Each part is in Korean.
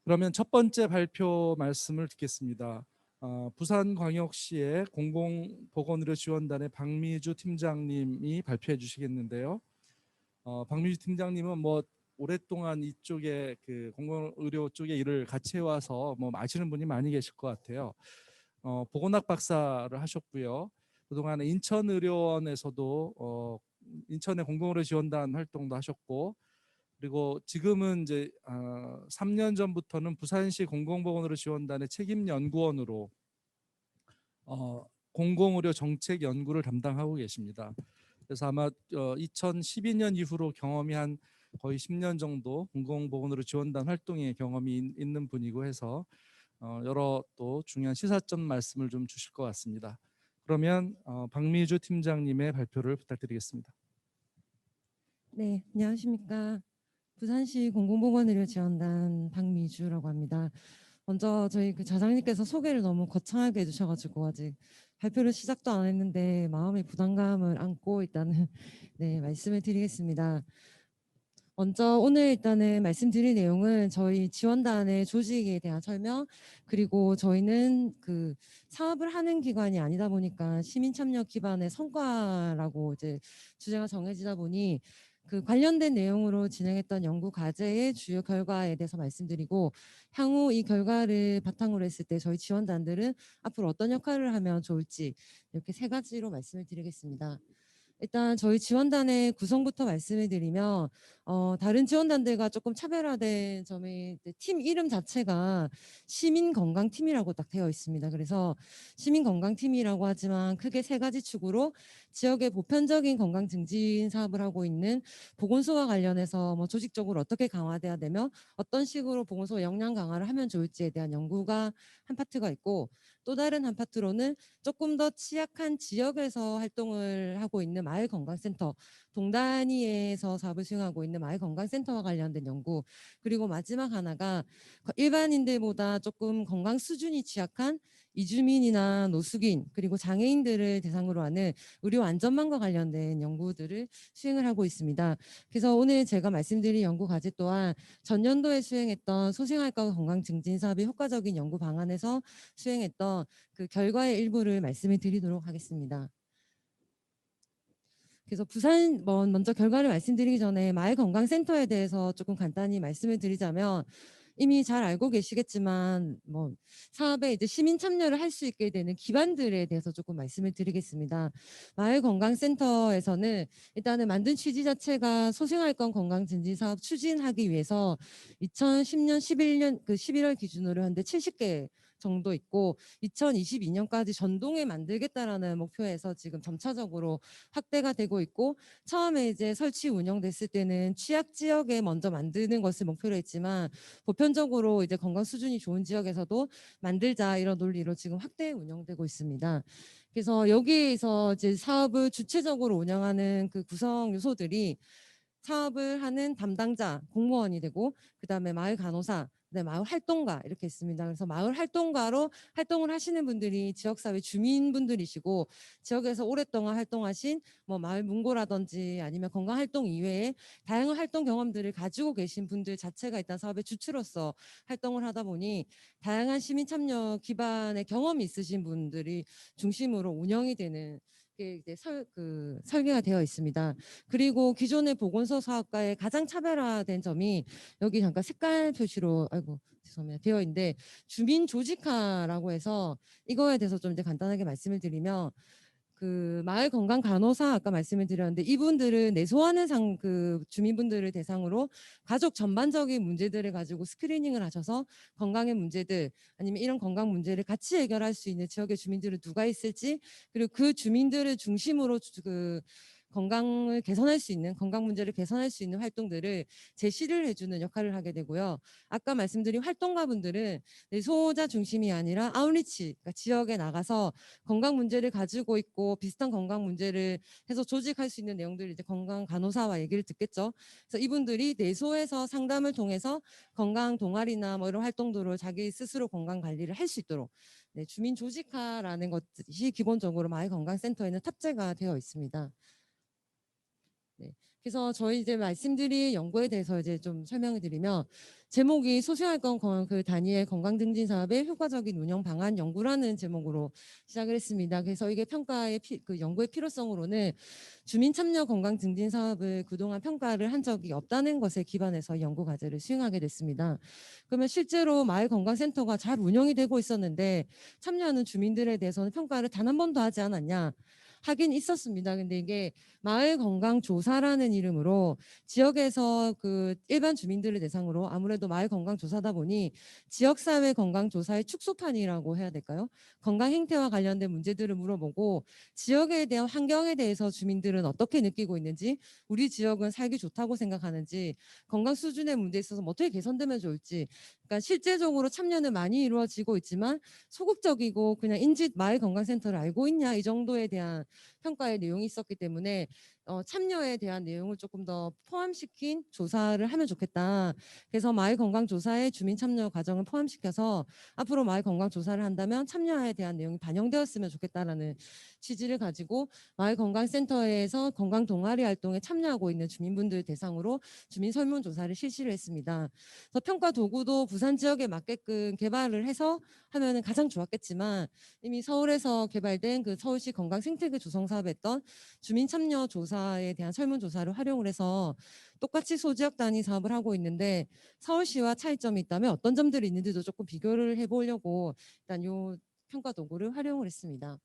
그러면 첫 번째 발표 말씀을 듣겠습니다. 부산광역시의 공공보건의료 지원단의 박미주 팀장님이 발표해 주시겠는데요. 박미주 팀장님은 뭐 오랫동안 이쪽에 그 공공의료 쪽에 일을 같이 해와서 뭐 아시는 분이 많이 계실 것 같아요. 보건학 박사를 하셨고요. 그동안 인천의료원에서도 인천의 공공의료 지원단 활동도 하셨고, 그리고 지금은 이제 3년 전부터는 부산시 공공보건의료 지원단의 책임 연구원으로 공공의료 정책 연구를 담당하고 계십니다. 그래서 아마 2012년 이후로 경험이 한 거의 10년 정도 공공보건의료 지원단 활동에 경험이 있는 분이고 해서 여러 또 중요한 시사점 말씀을 좀 주실 것 같습니다. 그러면 박미주 팀장님의 발표를 부탁드리겠습니다. 네, 안녕하십니까. 부산시 공공보건의료지원단 박미주라고 합니다. 먼저 저희 그 자장님께서 소개를 너무 거창하게 해주셔가지고 아직 발표를 시작도 안 했는데 마음의 부담감을 안고 일단은 네, 말씀을 드리겠습니다. 먼저 오늘 일단은 말씀드릴 내용은 저희 지원단의 조직에 대한 설명, 그리고 저희는 그 사업을 하는 기관이 아니다 보니까 시민 참여 기반의 성과라고 이제 주제가 정해지다 보니 그 관련된 내용으로 진행했던 연구 과제의 주요 결과에 대해서 말씀드리고, 향후 이 결과를 바탕으로 했을 때 저희 지원단들은 앞으로 어떤 역할을 하면 좋을지 이렇게 세 가지로 말씀을 드리겠습니다. 일단 저희 지원단의 구성부터 말씀을 드리면 다른 지원단들과 조금 차별화된 점이 팀 이름 자체가 시민건강팀이라고 딱 되어 있습니다. 그래서 시민건강팀이라고 하지만 크게 세 가지 축으로 지역의 보편적인 건강 증진 사업을 하고 있는 보건소와 관련해서 뭐 조직적으로 어떻게 강화돼야 되며 어떤 식으로 보건소 역량 강화를 하면 좋을지에 대한 연구가 한 파트가 있고, 또 다른 한 파트로는 조금 더 취약한 지역에서 활동을 하고 있는 마을건강센터, 동단위에서 사업을 수행하고 있는 마을건강센터와 관련된 연구, 그리고 마지막 하나가 일반인들보다 조금 건강 수준이 취약한 이주민이나 노숙인 그리고 장애인들을 대상으로 하는 의료 안전망과 관련된 연구들을 수행을 하고 있습니다. 그래서 오늘 제가 말씀드린 연구 과제 또한 전년도에 수행했던 소생활과 건강 증진 사업의 효과적인 연구 방안에서 수행했던 그 결과의 일부를 말씀을 드리도록 하겠습니다. 그래서 부산 먼저 결과를 말씀드리기 전에 마을건강센터에 대해서 조금 간단히 말씀을 드리자면, 이미 잘 알고 계시겠지만 뭐 사업에 이제 시민 참여를 할 수 있게 되는 기반들에 대해서 조금 말씀을 드리겠습니다. 마을건강센터에서는 일단은 만든 취지 자체가 소생활권 건강증진 사업 추진하기 위해서 2010년 11년 그 11월 기준으로 현재 70개 정도 있고, 2022년까지 전동에 만들겠다라는 목표에서 지금 점차적으로 확대가 되고 있고, 처음에 이제 설치 운영됐을 때는 취약 지역에 먼저 만드는 것을 목표로 했지만 보편적으로 이제 건강 수준이 좋은 지역에서도 만들자 이런 논리로 지금 확대 운영되고 있습니다. 그래서 여기에서 이제 사업을 주체적으로 운영하는 그 구성 요소들이 사업을 하는 담당자, 공무원이 되고, 그다음에 마을 간호사, 마을 활동가 이렇게 있습니다. 그래서 마을 활동가로 활동을 하시는 분들이 지역사회 주민분들이시고, 지역에서 오랫동안 활동하신 뭐 마을 문고라든지 아니면 건강활동 이외에 다양한 활동 경험들을 가지고 계신 분들 자체가 일단 사업의 주체로서 활동을 하다 보니 다양한 시민 참여 기반의 경험이 있으신 분들이 중심으로 운영이 되는 게 이제 설계가 되어 있습니다. 그리고 기존의 보건소 사업과의 가장 차별화된 점이 여기 잠깐 색깔 표시로 죄송합니다. 되어 있는데, 주민 조직화라고 해서 이거에 대해서 좀 이제 간단하게 말씀을 드리면, 그 마을 건강 간호사 아까 말씀을 드렸는데, 이분들은 내소하는 그 주민분들을 대상으로 가족 전반적인 문제들을 가지고 스크리닝을 하셔서 건강의 문제들 아니면 이런 건강 문제를 같이 해결할 수 있는 지역의 주민들은 누가 있을지, 그리고 그 주민들을 중심으로 그 건강을 개선할 수 있는, 건강 문제를 개선할 수 있는 활동들을 제시를 해주는 역할을 하게 되고요. 아까 말씀드린 활동가분들은 소자 중심이 아니라 아웃리치, 그러니까 지역에 나가서 건강 문제를 가지고 있고 비슷한 건강 문제를 해서 조직할 수 있는 내용들을 이제 건강 간호사와 얘기를 듣겠죠. 그래서 이분들이 내소에서 상담을 통해서 건강 동아리나 뭐 이런 활동들을 자기 스스로 건강 관리를 할 수 있도록 주민 조직화라는 것이 기본적으로 마을건강센터에는 탑재가 되어 있습니다. 네. 그래서 저희 이제 말씀드린 연구에 대해서 이제 좀 설명을 드리면, 제목이 소생활권 그 단위의 건강증진 사업의 효과적인 운영 방안 연구라는 제목으로 시작을 했습니다. 그래서 이게 평가의 그 연구의 필요성으로는 주민 참여 건강 증진 사업을 그동안 평가를 한 적이 없다는 것에 기반해서 연구 과제를 수행하게 됐습니다. 그러면 실제로 마을 건강센터가 잘 운영이 되고 있었는데 참여하는 주민들에 대해서는 평가를 단 한 번도 하지 않았냐? 하긴 있었습니다. 근데 이게 마을 건강 조사라는 이름으로 지역에서 그 일반 주민들을 대상으로, 아무래도 마을 건강 조사다 보니 지역사회 건강 조사의 축소판이라고 해야 될까요? 건강 행태와 관련된 문제들을 물어보고 지역에 대한 환경에 대해서 주민들은 어떻게 느끼고 있는지, 우리 지역은 살기 좋다고 생각하는지, 건강 수준의 문제에 있어서 뭐 어떻게 개선되면 좋을지, 그러니까 실제적으로 참여는 많이 이루어지고 있지만 소극적이고 그냥 인지 마을 건강센터를 알고 있냐 이 정도에 대한 평가의 내용이 있었기 때문에 참여에 대한 내용을 조금 더 포함시킨 조사를 하면 좋겠다. 그래서 마을 건강 조사에 주민 참여 과정을 포함시켜서 앞으로 마을 건강 조사를 한다면 참여에 대한 내용이 반영되었으면 좋겠다라는 취지를 가지고 마을 건강센터에서 건강 동아리 활동에 참여하고 있는 주민분들 대상으로 주민 설문 조사를 실시를 했습니다. 그래서 평가 도구도 부산 지역에 맞게끔 개발을 해서 하면은 가장 좋았겠지만, 이미 서울에서 개발된 그 서울시 건강 생태계 조성 사업에 했던 주민 참여 조사에 대한 설문 조사를 활용을 해서 똑같이 소지역 단위 사업을 하고 있는데 서울시와 차이점이 있다면 어떤 점들이 있는지도 조금 비교를 해보려고 일단 요 평가 도구를 활용을 했습니다.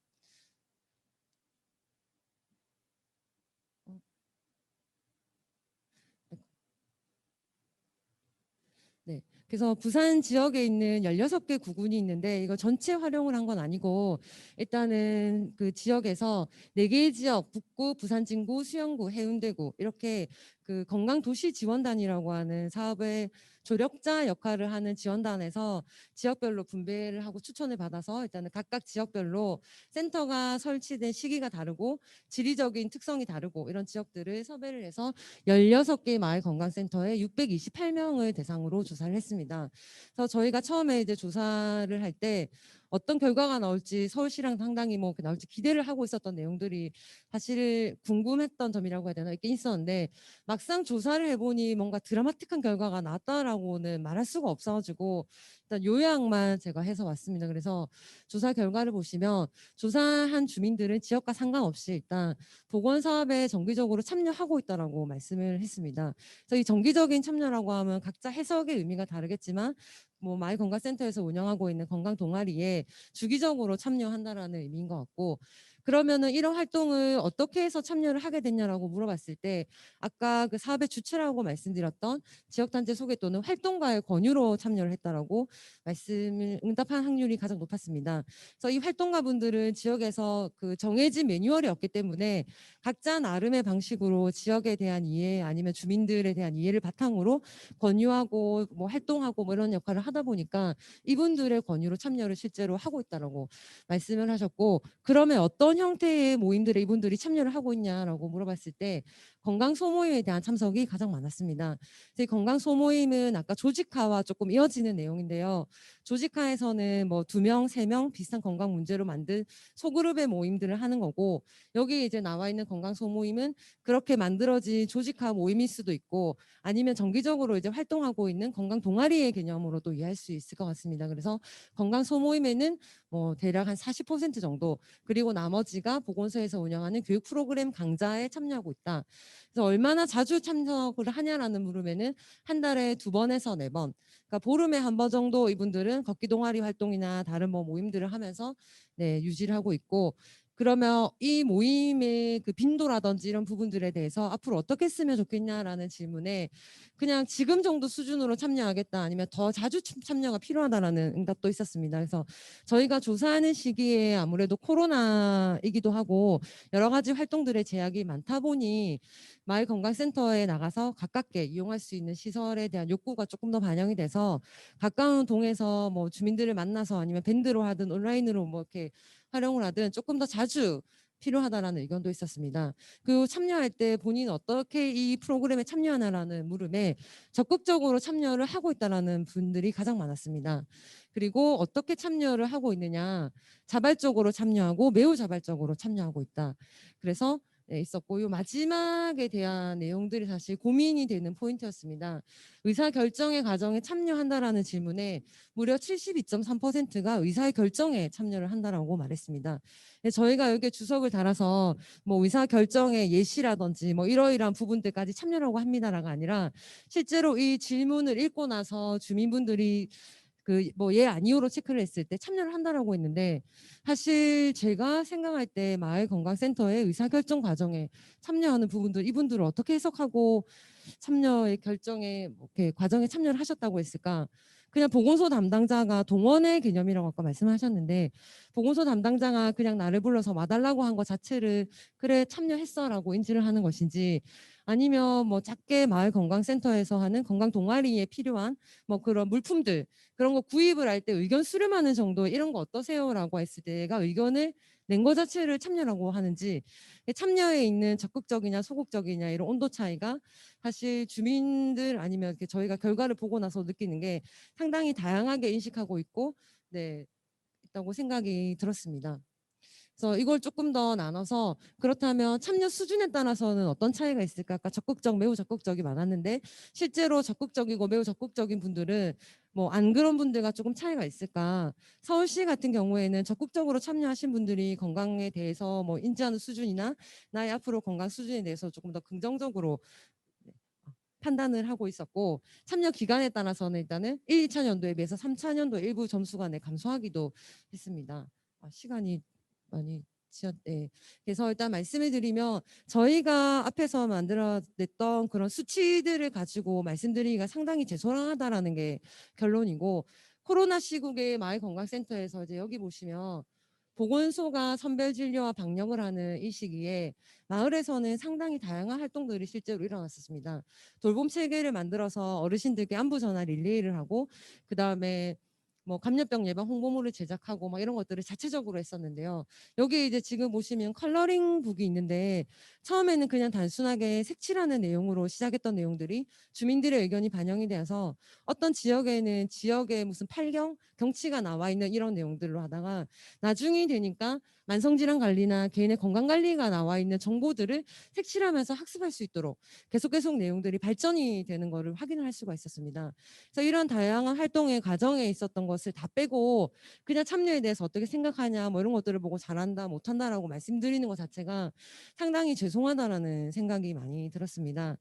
네. 그래서 부산 지역에 있는 16개 구군이 있는데 이거 전체 활용을 한 건 아니고, 일단은 그 지역에서 4개의 지역, 북구, 부산 진구, 수영구, 해운대구 이렇게 그 건강도시 지원단이라고 하는 사업의 조력자 역할을 하는 지원단에서 지역별로 분배를 하고 추천을 받아서 일단은 각각 지역별로 센터가 설치된 시기가 다르고 지리적인 특성이 다르고 이런 지역들을 섭외를 해서 16개 마을 건강센터에 628명을 대상으로 조사를 했습니다. 그래서 저희가 처음에 이제 조사를 할 때 어떤 결과가 나올지 서울시랑 상당히 뭐 나올지 기대를 하고 있었던 내용들이 사실 궁금했던 점이라고 해야 되나 있긴 있었는데, 막상 조사를 해보니 뭔가 드라마틱한 결과가 나왔다라고는 말할 수가 없어가지고 일단 요약만 제가 해서 왔습니다. 그래서 조사 결과를 보시면 조사한 주민들은 지역과 상관없이 일단 보건사업에 정기적으로 참여하고 있다라고 말씀을 했습니다. 그래서 이 정기적인 참여라고 하면 각자 해석의 의미가 다르겠지만, 뭐 마을건강센터에서 운영하고 있는 건강 동아리에 주기적으로 참여한다라는 의미인 것 같고, 그러면은 이런 활동을 어떻게 해서 참여를 하게 됐냐라고 물어봤을 때 아까 그 사업의 주체라고 말씀드렸던 지역단체 소개 또는 활동가의 권유로 참여를 했다라고 말씀을 응답한 확률이 가장 높았습니다. 그래서 이 활동가분들은 지역에서 그 정해진 매뉴얼이 없기 때문에 각자 나름의 방식으로 지역에 대한 이해 아니면 주민들에 대한 이해를 바탕으로 권유하고 뭐 활동하고 뭐 이런 역할을 하다 보니까 이분들의 권유로 참여를 실제로 하고 있다라고 말씀을 하셨고, 그러면 어떤 형태의 모임들에 이분들이 참여를 하고 있냐라고 물어봤을 때 건강 소모임에 대한 참석이 가장 많았습니다. 이 건강 소모임은 아까 조직화와 조금 이어지는 내용인데요. 조직화에서는 뭐 2명, 3명 비슷한 건강 문제로 만든 소그룹의 모임들을 하는 거고, 여기 이제 나와 있는 건강 소모임은 그렇게 만들어진 조직화 모임일 수도 있고 아니면 정기적으로 이제 활동하고 있는 건강 동아리의 개념으로도 이해할 수 있을 것 같습니다. 그래서 건강 소모임에는 뭐 대략 한 40% 정도, 그리고 나머지가 보건소에서 운영하는 교육 프로그램 강좌에 참여하고 있다. 그래서 얼마나 자주 참석을 하냐라는 물음에는 한 달에 2번에서 4번, 그러니까 보름에 한 번 정도 이분들은 걷기 동아리 활동이나 다른 뭐 모임들을 하면서 네, 유지를 하고 있고, 그러면 이 모임의 그 빈도라든지 이런 부분들에 대해서 앞으로 어떻게 쓰면 좋겠냐라는 질문에 그냥 지금 정도 수준으로 참여하겠다 아니면 더 자주 참여가 필요하다라는 응답도 있었습니다. 그래서 저희가 조사하는 시기에 아무래도 코로나이기도 하고 여러 가지 활동들의 제약이 많다 보니 마을건강센터에 나가서 가깝게 이용할 수 있는 시설에 대한 욕구가 조금 더 반영이 돼서 가까운 동에서 뭐 주민들을 만나서 아니면 밴드로 하든 온라인으로 뭐 이렇게 활용을 하든 조금 더 자주 필요하다라는 의견도 있었습니다. 그리고 참여할 때 본인 어떻게 이 프로그램에 참여하나라는 물음에 적극적으로 참여를 하고 있다라는 분들이 가장 많았습니다. 그리고 어떻게 참여를 하고 있느냐, 자발적으로 참여하고 매우 자발적으로 참여하고 있다. 그래서 있었고, 요 마지막에 대한 내용들이 사실 고민이 되는 포인트였습니다. 의사 결정의 과정에 참여한다라는 질문에 무려 72.3%가 의사 결정에 참여를 한다라고 말했습니다. 저희가 여기에 주석을 달아서 뭐 의사 결정의 예시라든지 뭐 이러이러한 부분들까지 참여라고 합니다라가 아니라, 실제로 이 질문을 읽고 나서 주민분들이 그 뭐 예 아니오로 체크를 했을 때 참여를 한다라고 했는데, 사실 제가 생각할 때 마을 건강센터의 의사결정 과정에 참여하는 부분들, 이분들을 어떻게 해석하고 참여의 결정에 뭐 이렇게 과정에 참여를 하셨다고 했을까? 그냥 보건소 담당자가 동원의 개념이라고 아까 말씀하셨는데, 보건소 담당자가 그냥 나를 불러서 와달라고 한 것 자체를 그래 참여했어라고 인지를 하는 것인지, 아니면 뭐 작게 마을 건강센터에서 하는 건강 동아리에 필요한 뭐 그런 물품들, 그런 거 구입을 할 때 의견 수렴하는 정도, 이런 거 어떠세요라고 했을 때가 의견을 낸 거 자체를 참여라고 하는지, 참여에 있는 적극적이냐 소극적이냐 이런 온도 차이가 사실 주민들 아니면 이렇게 저희가 결과를 보고 나서 느끼는 게 상당히 다양하게 인식하고 있고, 네, 있다고 생각이 들었습니다. 그래서 이걸 조금 더 나눠서, 그렇다면 참여 수준에 따라서는 어떤 차이가 있을까? 아까 적극적, 매우 적극적이 많았는데, 실제로 적극적이고 매우 적극적인 분들은 뭐 안 그런 분들과 조금 차이가 있을까? 서울시 같은 경우에는 적극적으로 참여하신 분들이 건강에 대해서 뭐 인지하는 수준이나 나의 앞으로 건강 수준에 대해서 조금 더 긍정적으로 판단을 하고 있었고, 참여 기간에 따라서는 일단은 1, 2차 년도에 비해서 3차 년도 일부 점수가 감소하기도 했습니다. 시간이 많이 네. 그래서 일단 말씀을 드리면, 저희가 앞에서 만들어냈던 그런 수치들을 가지고 말씀드리기가 상당히 죄송하다라는 게 결론이고, 코로나 시국에 마을건강센터에서 이제 여기 보시면 보건소가 선별 진료와 방역을 하는 이 시기에 마을에서는 상당히 다양한 활동들이 실제로 일어났었습니다. 돌봄 체계를 만들어서 어르신들께 안부 전화 릴레이를 하고, 그 다음에 뭐 감염병 예방 홍보물을 제작하고 막 이런 것들을 자체적으로 했었는데요. 여기 이제 지금 보시면 컬러링 북이 있는데, 처음에는 그냥 단순하게 색칠하는 내용으로 시작했던 내용들이 주민들의 의견이 반영이 되어서 어떤 지역에는 지역의 무슨 팔경 경치가 나와 있는 이런 내용들로 하다가, 나중이 되니까 만성질환 관리나 개인의 건강 관리가 나와 있는 정보들을 색칠하면서 학습할 수 있도록 계속 내용들이 발전이 되는 것을 확인을 할 수가 있었습니다. 그래서 이런 다양한 활동의 과정에 있었던 것을 다 빼고 그냥 참여에 대해서 어떻게 생각하냐 뭐 이런 것들을 보고 잘한다 못한다라고 말씀드리는 것 자체가 상당히 죄송하다라는 생각이 많이 들었습니다.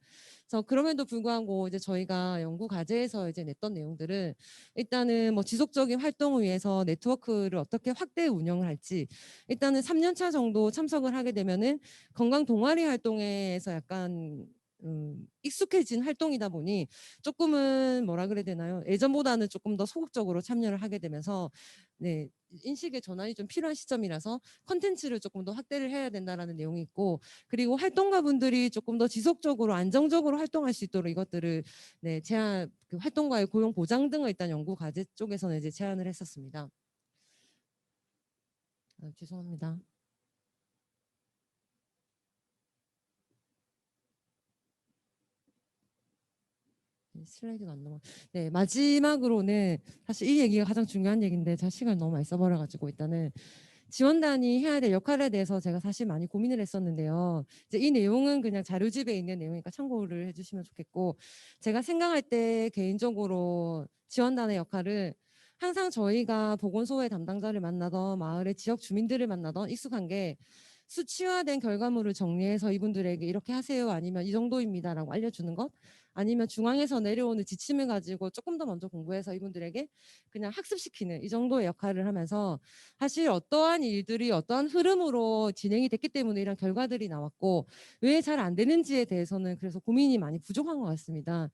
그래서 그럼에도 불구하고 이제 저희가 연구 과제에서 이제 냈던 내용들은, 일단은 뭐 지속적인 활동을 위해서 네트워크를 어떻게 확대 운영을 할지, 일단은 3년 차 정도 참석을 하게 되면은 건강 동아리 활동에서 약간 익숙해진 활동이다 보니 조금은 뭐라 그래야 되나요? 예전보다는 조금 더 소극적으로 참여를 하게 되면서, 네, 인식의 전환이 좀 필요한 시점이라서 컨텐츠를 조금 더 확대를 해야 된다라는 내용이 있고, 그리고 활동가분들이 조금 더 지속적으로 안정적으로 활동할 수 있도록 이것들을 네, 제한 그 활동가의 고용 보장 등을 일단 연구 과제 쪽에서는 이제 제안을 했었습니다. 죄송합니다. 슬라이드가 안 넘어. 네, 마지막으로는 사실 이 얘기가 가장 중요한 얘기인데 제가 시간을 너무 많이 써버려가지고, 일단은 지원단이 해야 될 역할에 대해서 제가 사실 많이 고민을 했었는데요. 이제 이 내용은 그냥 자료집에 있는 내용이니까 참고를 해주시면 좋겠고, 제가 생각할 때 개인적으로 지원단의 역할은, 항상 저희가 보건소의 담당자를 만나던 마을의 지역 주민들을 만나던 익숙한 게, 수치화된 결과물을 정리해서 이분들에게 이렇게 하세요 아니면 이 정도입니다라고 알려주는 것, 아니면 중앙에서 내려오는 지침을 가지고 조금 더 먼저 공부해서 이분들에게 그냥 학습시키는 이 정도의 역할을 하면서, 사실 어떠한 일들이 어떠한 흐름으로 진행이 됐기 때문에 이런 결과들이 나왔고 왜 잘 안 되는지에 대해서는 그래서 고민이 많이 부족한 것 같습니다.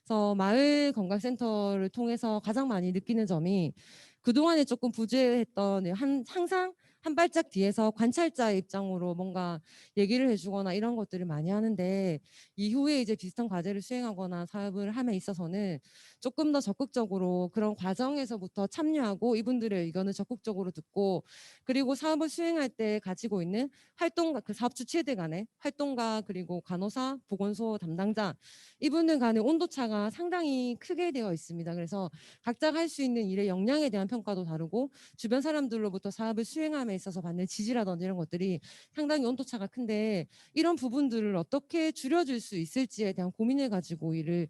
그래서 마을 건강센터를 통해서 가장 많이 느끼는 점이, 그동안에 조금 부재했던 항상 한 발짝 뒤에서 관찰자 입장으로 뭔가 얘기를 해주거나 이런 것들을 많이 하는데, 이후에 이제 비슷한 과제를 수행하거나 사업을 함에 있어서는 조금 더 적극적으로 그런 과정에서부터 참여하고 이분들의 의견을 적극적으로 듣고, 그리고 사업을 수행할 때 가지고 있는 활동가, 그 사업 주체들 간의 활동가, 그리고 간호사, 보건소 담당자, 이분들 간의 온도차가 상당히 크게 되어 있습니다. 그래서 각자가 할 수 있는 일의 역량에 대한 평가도 다르고 주변 사람들로부터 사업을 수행함에 있어서 받는 지지라든지 이런 것들이 상당히 온도차가 큰데 이런 부분들을 어떻게 줄여줄 수 있을지에 대한 고민을 가지고 일을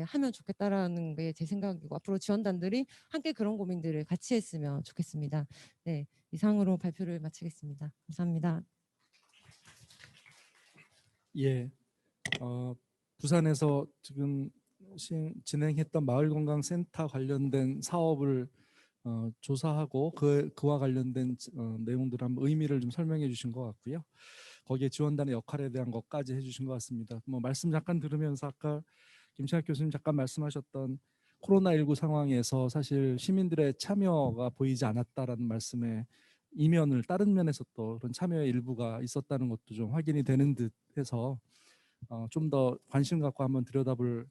하면 좋겠다라는 게 제 생각이고 앞으로 지원단들이 함께 그런 고민들을 같이 했으면 좋겠습니다. 네, 이상으로 발표를 마치겠습니다. 감사합니다. 예, 부산에서 지금 진행했던 마을건강센터 관련된 사업을 조사하고 그와 관련된 내용들 한번 의미를 좀 설명해 주신 것 같고요. 거기에 지원단의 역할에 대한 것까지 해주신 것 같습니다. 뭐 말씀 잠깐 들으면서 아까 김창학 교수님 잠깐 말씀하셨던 코로나19 상황에서 사실 시민들의 참여가 보이지 않았다라는 말씀에 이면을 다른 면에서 또 그런 참여의 일부가 있었다는 것도 좀 확인이 되는 듯해서 좀 더 관심 갖고 한번 들여다볼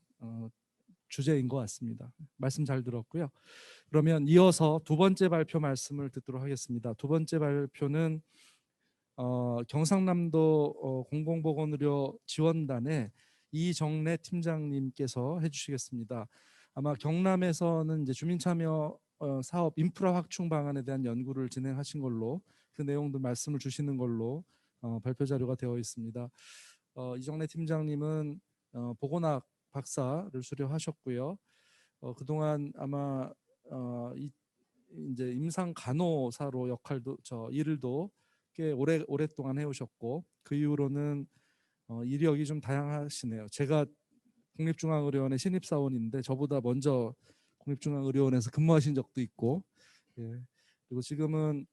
주제인 것 같습니다. 말씀 잘 들었고요. 그러면 이어서 두 번째 발표 말씀을 듣도록 하겠습니다. 두 번째 발표는 경상남도 공공보건의료 지원단의 이정래 팀장님께서 해주시겠습니다. 아마 경남에서는 이제 주민참여 사업 인프라 확충 방안에 대한 연구를 진행하신 걸로 그 내용도 말씀을 주시는 걸로 발표 자료가 되어 있습니다. 이정래 팀장님은 보건학 박사를 수료하셨고요. 그동안 아마 이제 임상 간호사로 역할도 일을도 꽤 오랫동안 해오셨고 그 이후로는 이력이 좀 다양하시네요. 제가 국립중앙의료원의 신입사원인데 저보다 먼저 국립중앙의료원에서 근무하신 적도 있고, 예. 그리고 지금은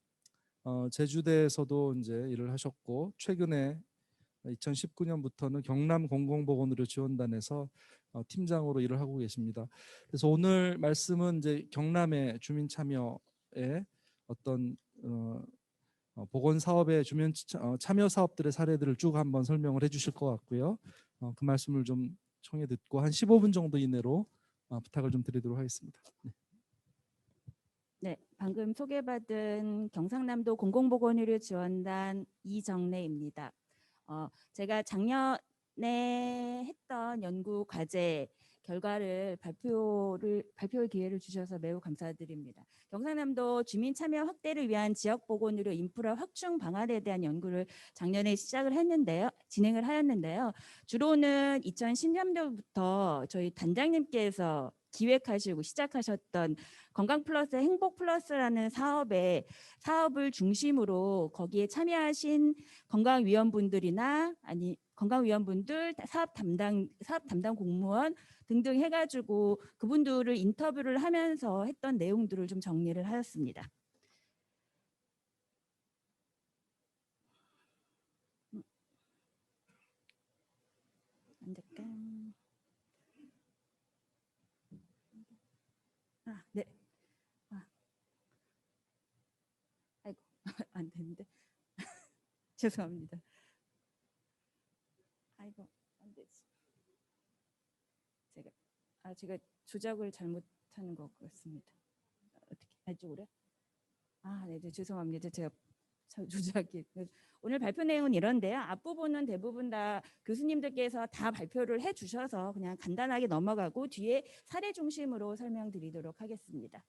제주대에서도 이제 일을 하셨고 최근에 2019년부터는 경남 공공보건의료 지원단에서 팀장으로 일을 하고 계십니다. 그래서 오늘 말씀은 이제 경남의 주민 참여의 어떤 보건 사업의 주민 참여 사업들의 사례들을 쭉 한번 설명을 해주실 것 같고요. 그 말씀을 좀 청해 듣고 한 15분 정도 이내로 부탁을 좀 드리도록 하겠습니다. 네, 방금 소개받은 경상남도 공공보건의료 지원단 이정래입니다. 제가 작년에 했던 연구 과제 결과를 발표할 기회를 주셔서 매우 감사드립니다. 경상남도 주민 참여 확대를 위한 지역 보건의료 인프라 확충 방안에 대한 연구를 작년에 진행을 하였는데요. 주로는 2010년도부터 저희 단장님께서 기획하시고 시작하셨던 건강 플러스 행복 플러스라는 사업을 중심으로 거기에 참여하신 건강위원분들이나 건강위원분들, 사업 담당 공무원 등등 해가지고 그분들을 인터뷰를 하면서 했던 내용들을 좀 정리를 하였습니다. 잠깐. 네. 아이고 안 되는데. 죄송합니다. 아이고 안 되지. 제가 조작을 잘못하는 것 같습니다. 어떻게 이쪽으로? 네, 죄송합니다. 제가 조작이. 오늘 발표 내용은 이런데요. 앞부분은 대부분 다 교수님들께서 다 발표를 해주셔서 그냥 간단하게 넘어가고 뒤에 사례 중심으로 설명드리도록 하겠습니다.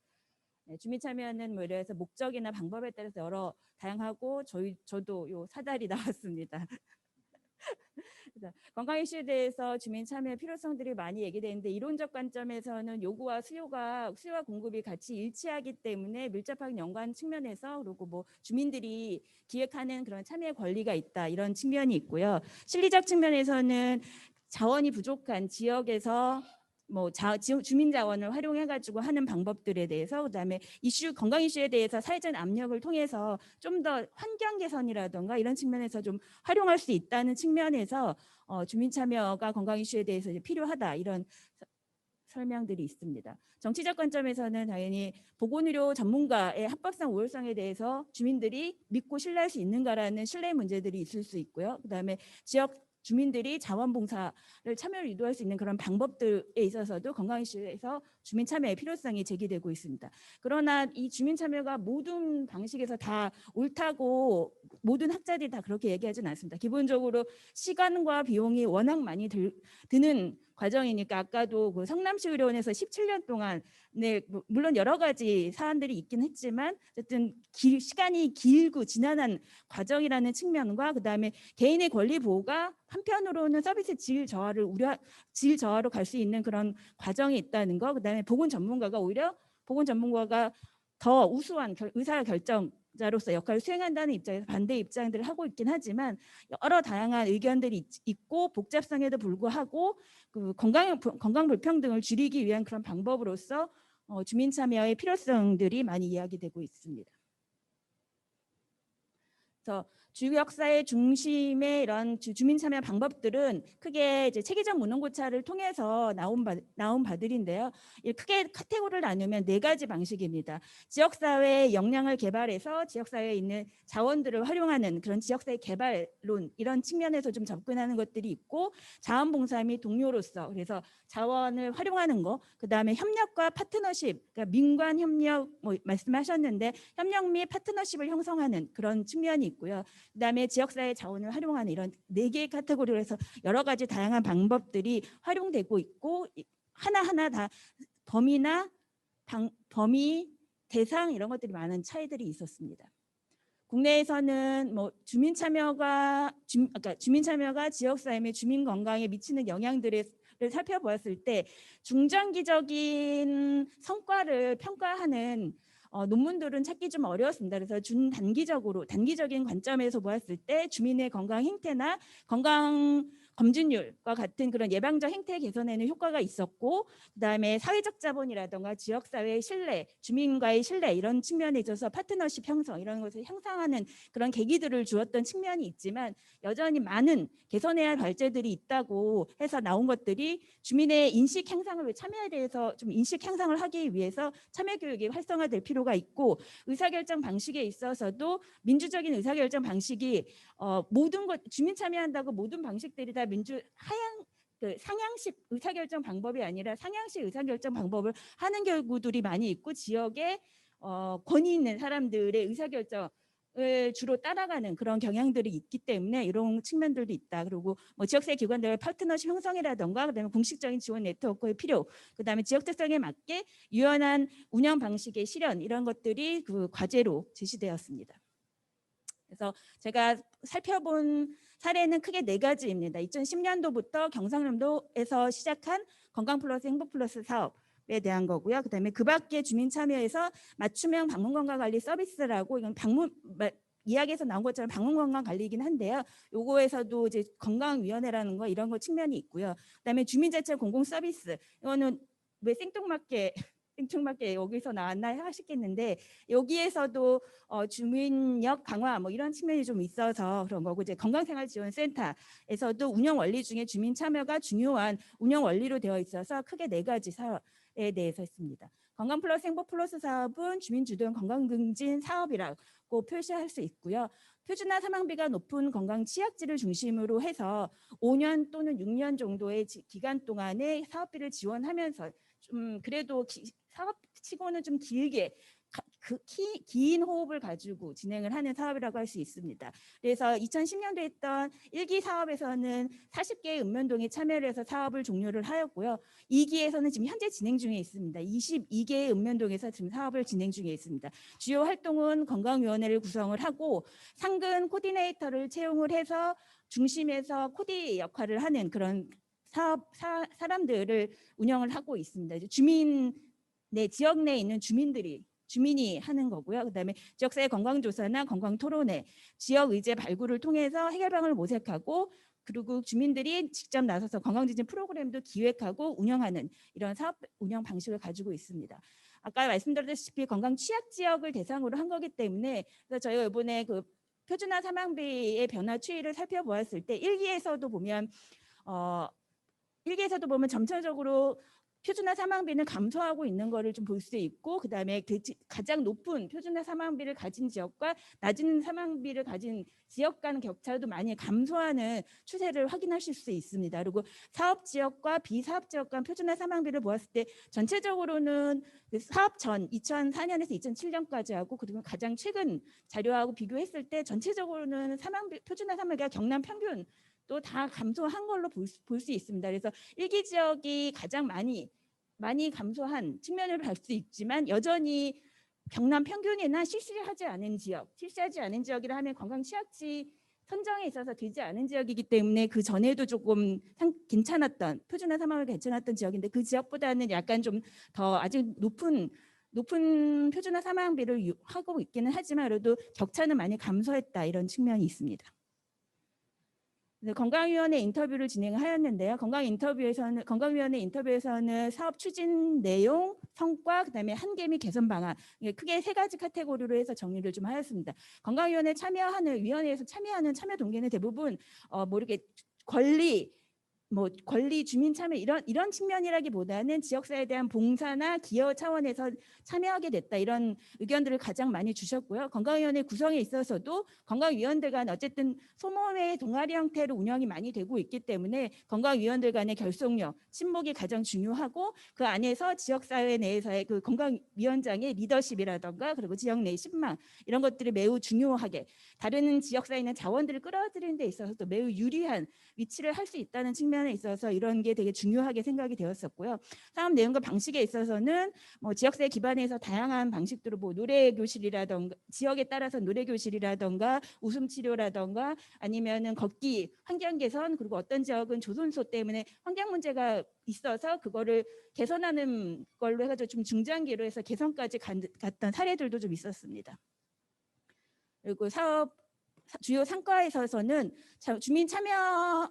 네, 주민 참여는 뭐 이래서 목적이나 방법에 따라서 여러 다양하고 저도 요 사달이 나왔습니다. 건강 이슈에 대해서 주민 참여 필요성들이 많이 얘기되는데 이론적 관점에서는 요구와 수요와 공급이 같이 일치하기 때문에 밀접하게 연관 측면에서 그리고 뭐 주민들이 기획하는 그런 참여의 권리가 있다 이런 측면이 있고요. 실리적 측면에서는 자원이 부족한 지역에서 주민 자원을 활용해가지고 하는 방법들에 대해서 그다음에 건강 이슈에 대해서 사회적 압력을 통해서 좀 더 환경 개선이라든가 이런 측면에서 좀 활용할 수 있다는 측면에서 주민 참여가 건강 이슈에 대해서 필요하다 이런 설명들이 있습니다. 정치적 관점에서는 당연히 보건의료 전문가의 합법성, 우월성에 대해서 주민들이 믿고 신뢰할 수 있는가라는 신뢰 문제들이 있을 수 있고요. 그다음에 지역 주민들이 자원봉사를 참여를 유도할 수 있는 그런 방법들에 있어서도 건강 이슈에서 주민 참여의 필요성이 제기되고 있습니다. 그러나 이 주민 참여가 모든 방식에서 다 옳다고 모든 학자들이 다 그렇게 얘기하지는 않습니다. 기본적으로 시간과 비용이 워낙 많이 드는 과정이니까 아까도 그 성남시 의료원에서 17년 동안 물론 여러 가지 사안들이 있긴 했지만 어쨌든 시간이 길고 지난한 과정이라는 측면과 그다음에 개인의 권리 보호가 한편으로는 서비스 질 저하로 갈 수 있는 그런 과정이 있다는 거, 그다음에 보건 전문가가 더 우수한 의사 결정자로서 역할을 수행한다는 입장에서 반대 입장들을 하고 있긴 하지만 여러 다양한 의견들이 있고 복잡성에도 불구하고 그 건강 불평등을 줄이기 위한 그런 방법으로서 주민 참여의 필요성들이 많이 이야기되고 있습니다. 그래서 주역사의 중심의 이런 주민 참여 방법들은 크게 이제 체계적 문헌고찰을 통해서 나온 바들인데요. 크게 카테고리를 나누면 4가지 방식입니다. 지역사회 역량을 개발해서 지역사회에 있는 자원들을 활용하는 그런 지역사회 개발론, 이런 측면에서 좀 접근하는 것들이 있고, 자원봉사 및 동료로서 그래서 자원을 활용하는 거, 그다음에 협력과 파트너십, 그러니까 민관 협력 말씀하셨는데 협력 및 파트너십을 형성하는 그런 측면이 있고요. 그다음에 지역사회 자원을 활용하는 이런 4개의 카테고리로 해서 여러 가지 다양한 방법들이 활용되고 있고, 하나하나 다 범위, 대상 이런 것들이 많은 차이들이 있었습니다. 국내에서는 주민 참여가 지역사회 및 주민 건강에 미치는 영향들을 살펴보았을 때 중장기적인 성과를 평가하는 논문들은 찾기 좀 어려웠습니다. 그래서 단기적인 관점에서 보았을 때 주민의 건강 행태나 건강 검진율과 같은 그런 예방적 행태 개선에는 효과가 있었고, 그다음에 사회적 자본이라든가 지역사회의 신뢰, 주민과의 신뢰 이런 측면에 있어서 파트너십 형성 이런 것을 향상하는 그런 계기들을 주었던 측면이 있지만 여전히 많은 개선해야 할 과제들이 있다고 해서 나온 것들이 주민의 인식 향상을 참여에 대해서 좀 인식 향상을 하기 위해서 참여 교육이 활성화될 필요가 있고, 의사결정 방식에 있어서도 민주적인 의사결정 방식이 모든 것 주민 참여한다고 모든 방식들이 다 상향식 의사결정 방법이 아니라 상향식 의사결정 방법을 하는 경우들이 많이 있고, 지역에 권위 있는 사람들의 의사결정을 주로 따라가는 그런 경향들이 있기 때문에 이런 측면들도 있다. 그리고 지역사회 기관들의 파트너십 형성이라든가 그다음에 공식적인 지원 네트워크의 필요, 그다음에 지역 특성에 맞게 유연한 운영 방식의 실현 이런 것들이 그 과제로 제시되었습니다. 그래서 제가 살펴본 사례는 크게 4가지입니다. 2010년도부터 경상남도에서 시작한 건강플러스 행복플러스 사업에 대한 거고요. 그다음에 그 밖에 주민 참여에서 맞춤형 방문건강관리 서비스라고, 이건 이야기에서 나온 것처럼 방문건강관리이긴 한데요. 요거에서도 이제 건강위원회라는 거 이런 거 측면이 있고요. 그다음에 주민자치 공공서비스, 이거는 왜 생뚱맞게 여기서 나왔나 하시겠는데, 여기에서도 주민력 강화 이런 측면이 좀 있어서 그런 거고, 이제 건강생활지원센터에서도 운영 원리 중에 주민 참여가 중요한 운영 원리로 되어 있어서 크게 4가지 사업에 대해서 했습니다. 건강 플러스 행복 플러스 사업은 주민 주도형 건강 증진 사업이라고 표시할 수 있고요. 표준화 사망비가 높은 건강 취약지를 중심으로 해서 5년 또는 6년 정도의 기간 동안에 사업비를 지원하면서 좀 그래도 사업치고는 좀 길게 긴 호흡을 가지고 진행을 하는 사업이라고 할 수 있습니다. 그래서 2010년도에 했던 1기 사업에서는 40개의 읍면동이 참여를 해서 사업을 종료를 하였고요. 2기에서는 지금 현재 진행 중에 있습니다. 22개의 읍면동에서 지금 사업을 진행 중에 있습니다. 주요 활동은 건강위원회를 구성을 하고 상근 코디네이터를 채용을 해서 중심에서 코디 역할을 하는 그런 사람들을 운영을 하고 있습니다. 지역 내에 있는 주민이 하는 거고요. 그다음에 지역사회 건강조사나 건강토론회, 지역의제 발굴을 통해서 해결방을 모색하고, 그리고 주민들이 직접 나서서 건강지진 프로그램도 기획하고 운영하는 이런 사업 운영 방식을 가지고 있습니다. 아까 말씀드렸다시피 건강 취약 지역을 대상으로 한 거기 때문에, 그래서 저희가 이번에 그 표준화 사망비의 변화 추이를 살펴보았을 때 1기에서도 보면 점차적으로 표준화 사망비는 감소하고 있는 거를 좀 볼 수 있고, 그다음에 가장 높은 표준화 사망비를 가진 지역과 낮은 사망비를 가진 지역 간 격차도 많이 감소하는 추세를 확인하실 수 있습니다. 그리고 사업 지역과 비사업 지역 간 표준화 사망비를 보았을 때 전체적으로는 사업 전 2004년에서 2007년까지 하고, 그리고 가장 최근 자료하고 비교했을 때 전체적으로는 표준화 사망비가 경남 평균 또 다 감소한 걸로 볼 수 있습니다. 그래서 일기 지역이 가장 많이 감소한 측면을 볼 수 있지만 여전히 경남 평균이나 실시하지 않은 지역이라 하면 관광 취약지 선정에 있어서 되지 않은 지역이기 때문에 그 전에도 조금 괜찮았던 표준화 사망을 괜찮았던 지역인데 그 지역보다는 약간 좀 더 아직 높은 표준화 사망비를 하고 있기는 하지만 그래도 격차는 많이 감소했다 이런 측면이 있습니다. 건강위원회 인터뷰를 진행하였는데요. 건강위원회 인터뷰에서는 사업 추진 내용, 성과, 그다음에 한계 및 개선 방안 크게 세 가지 카테고리로 해서 정리를 좀 하였습니다. 건강위원회 위원회에서 참여하는 참여 동기는 대부분 뭐 이렇게 권리, 주민 참여 이런 측면이라기보다는 지역사회에 대한 봉사나 기여 차원에서 참여하게 됐다 이런 의견들을 가장 많이 주셨고요. 건강위원회 구성에 있어서도 건강위원들 간 어쨌든 소모의 동아리 형태로 운영이 많이 되고 있기 때문에 건강위원들 간의 결속력, 친목이 가장 중요하고 그 안에서 지역사회 내에서의 그 건강위원장의 리더십이라던가 그리고 지역 내 신망 이런 것들이 매우 중요하게 다른 지역사회에 있는 자원들을 끌어들이는 데 있어서 또 매우 유리한 위치를 할 수 있다는 측면에 있어서 이런 게 되게 중요하게 생각이 되었었고요. 사업 내용과 방식에 있어서는 뭐 지역사회 기반에서 다양한 방식으로 뭐 노래교실이라던가 지역에 따라서 노래교실이라던가 웃음치료라던가 아니면은 걷기, 환경 개선 그리고 어떤 지역은 조선소 때문에 환경 문제가 있어서 그거를 개선하는 걸로 해가지고 좀 중장기로 해서 개선까지 갔던 사례들도 좀 있었습니다. 그리고 사업 주요 성과에 있어서는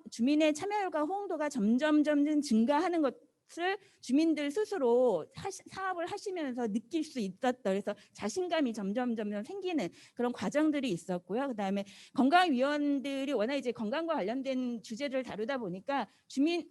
주민의 참여율과 호응도가 점점 증가하는 것을 주민들 스스로 사업을 하시면서 느낄 수 있었다. 그래서 자신감이 점점 생기는 그런 과정들이 있었고요. 그다음에 건강위원들이 워낙 이제 건강과 관련된 주제를 다루다 보니까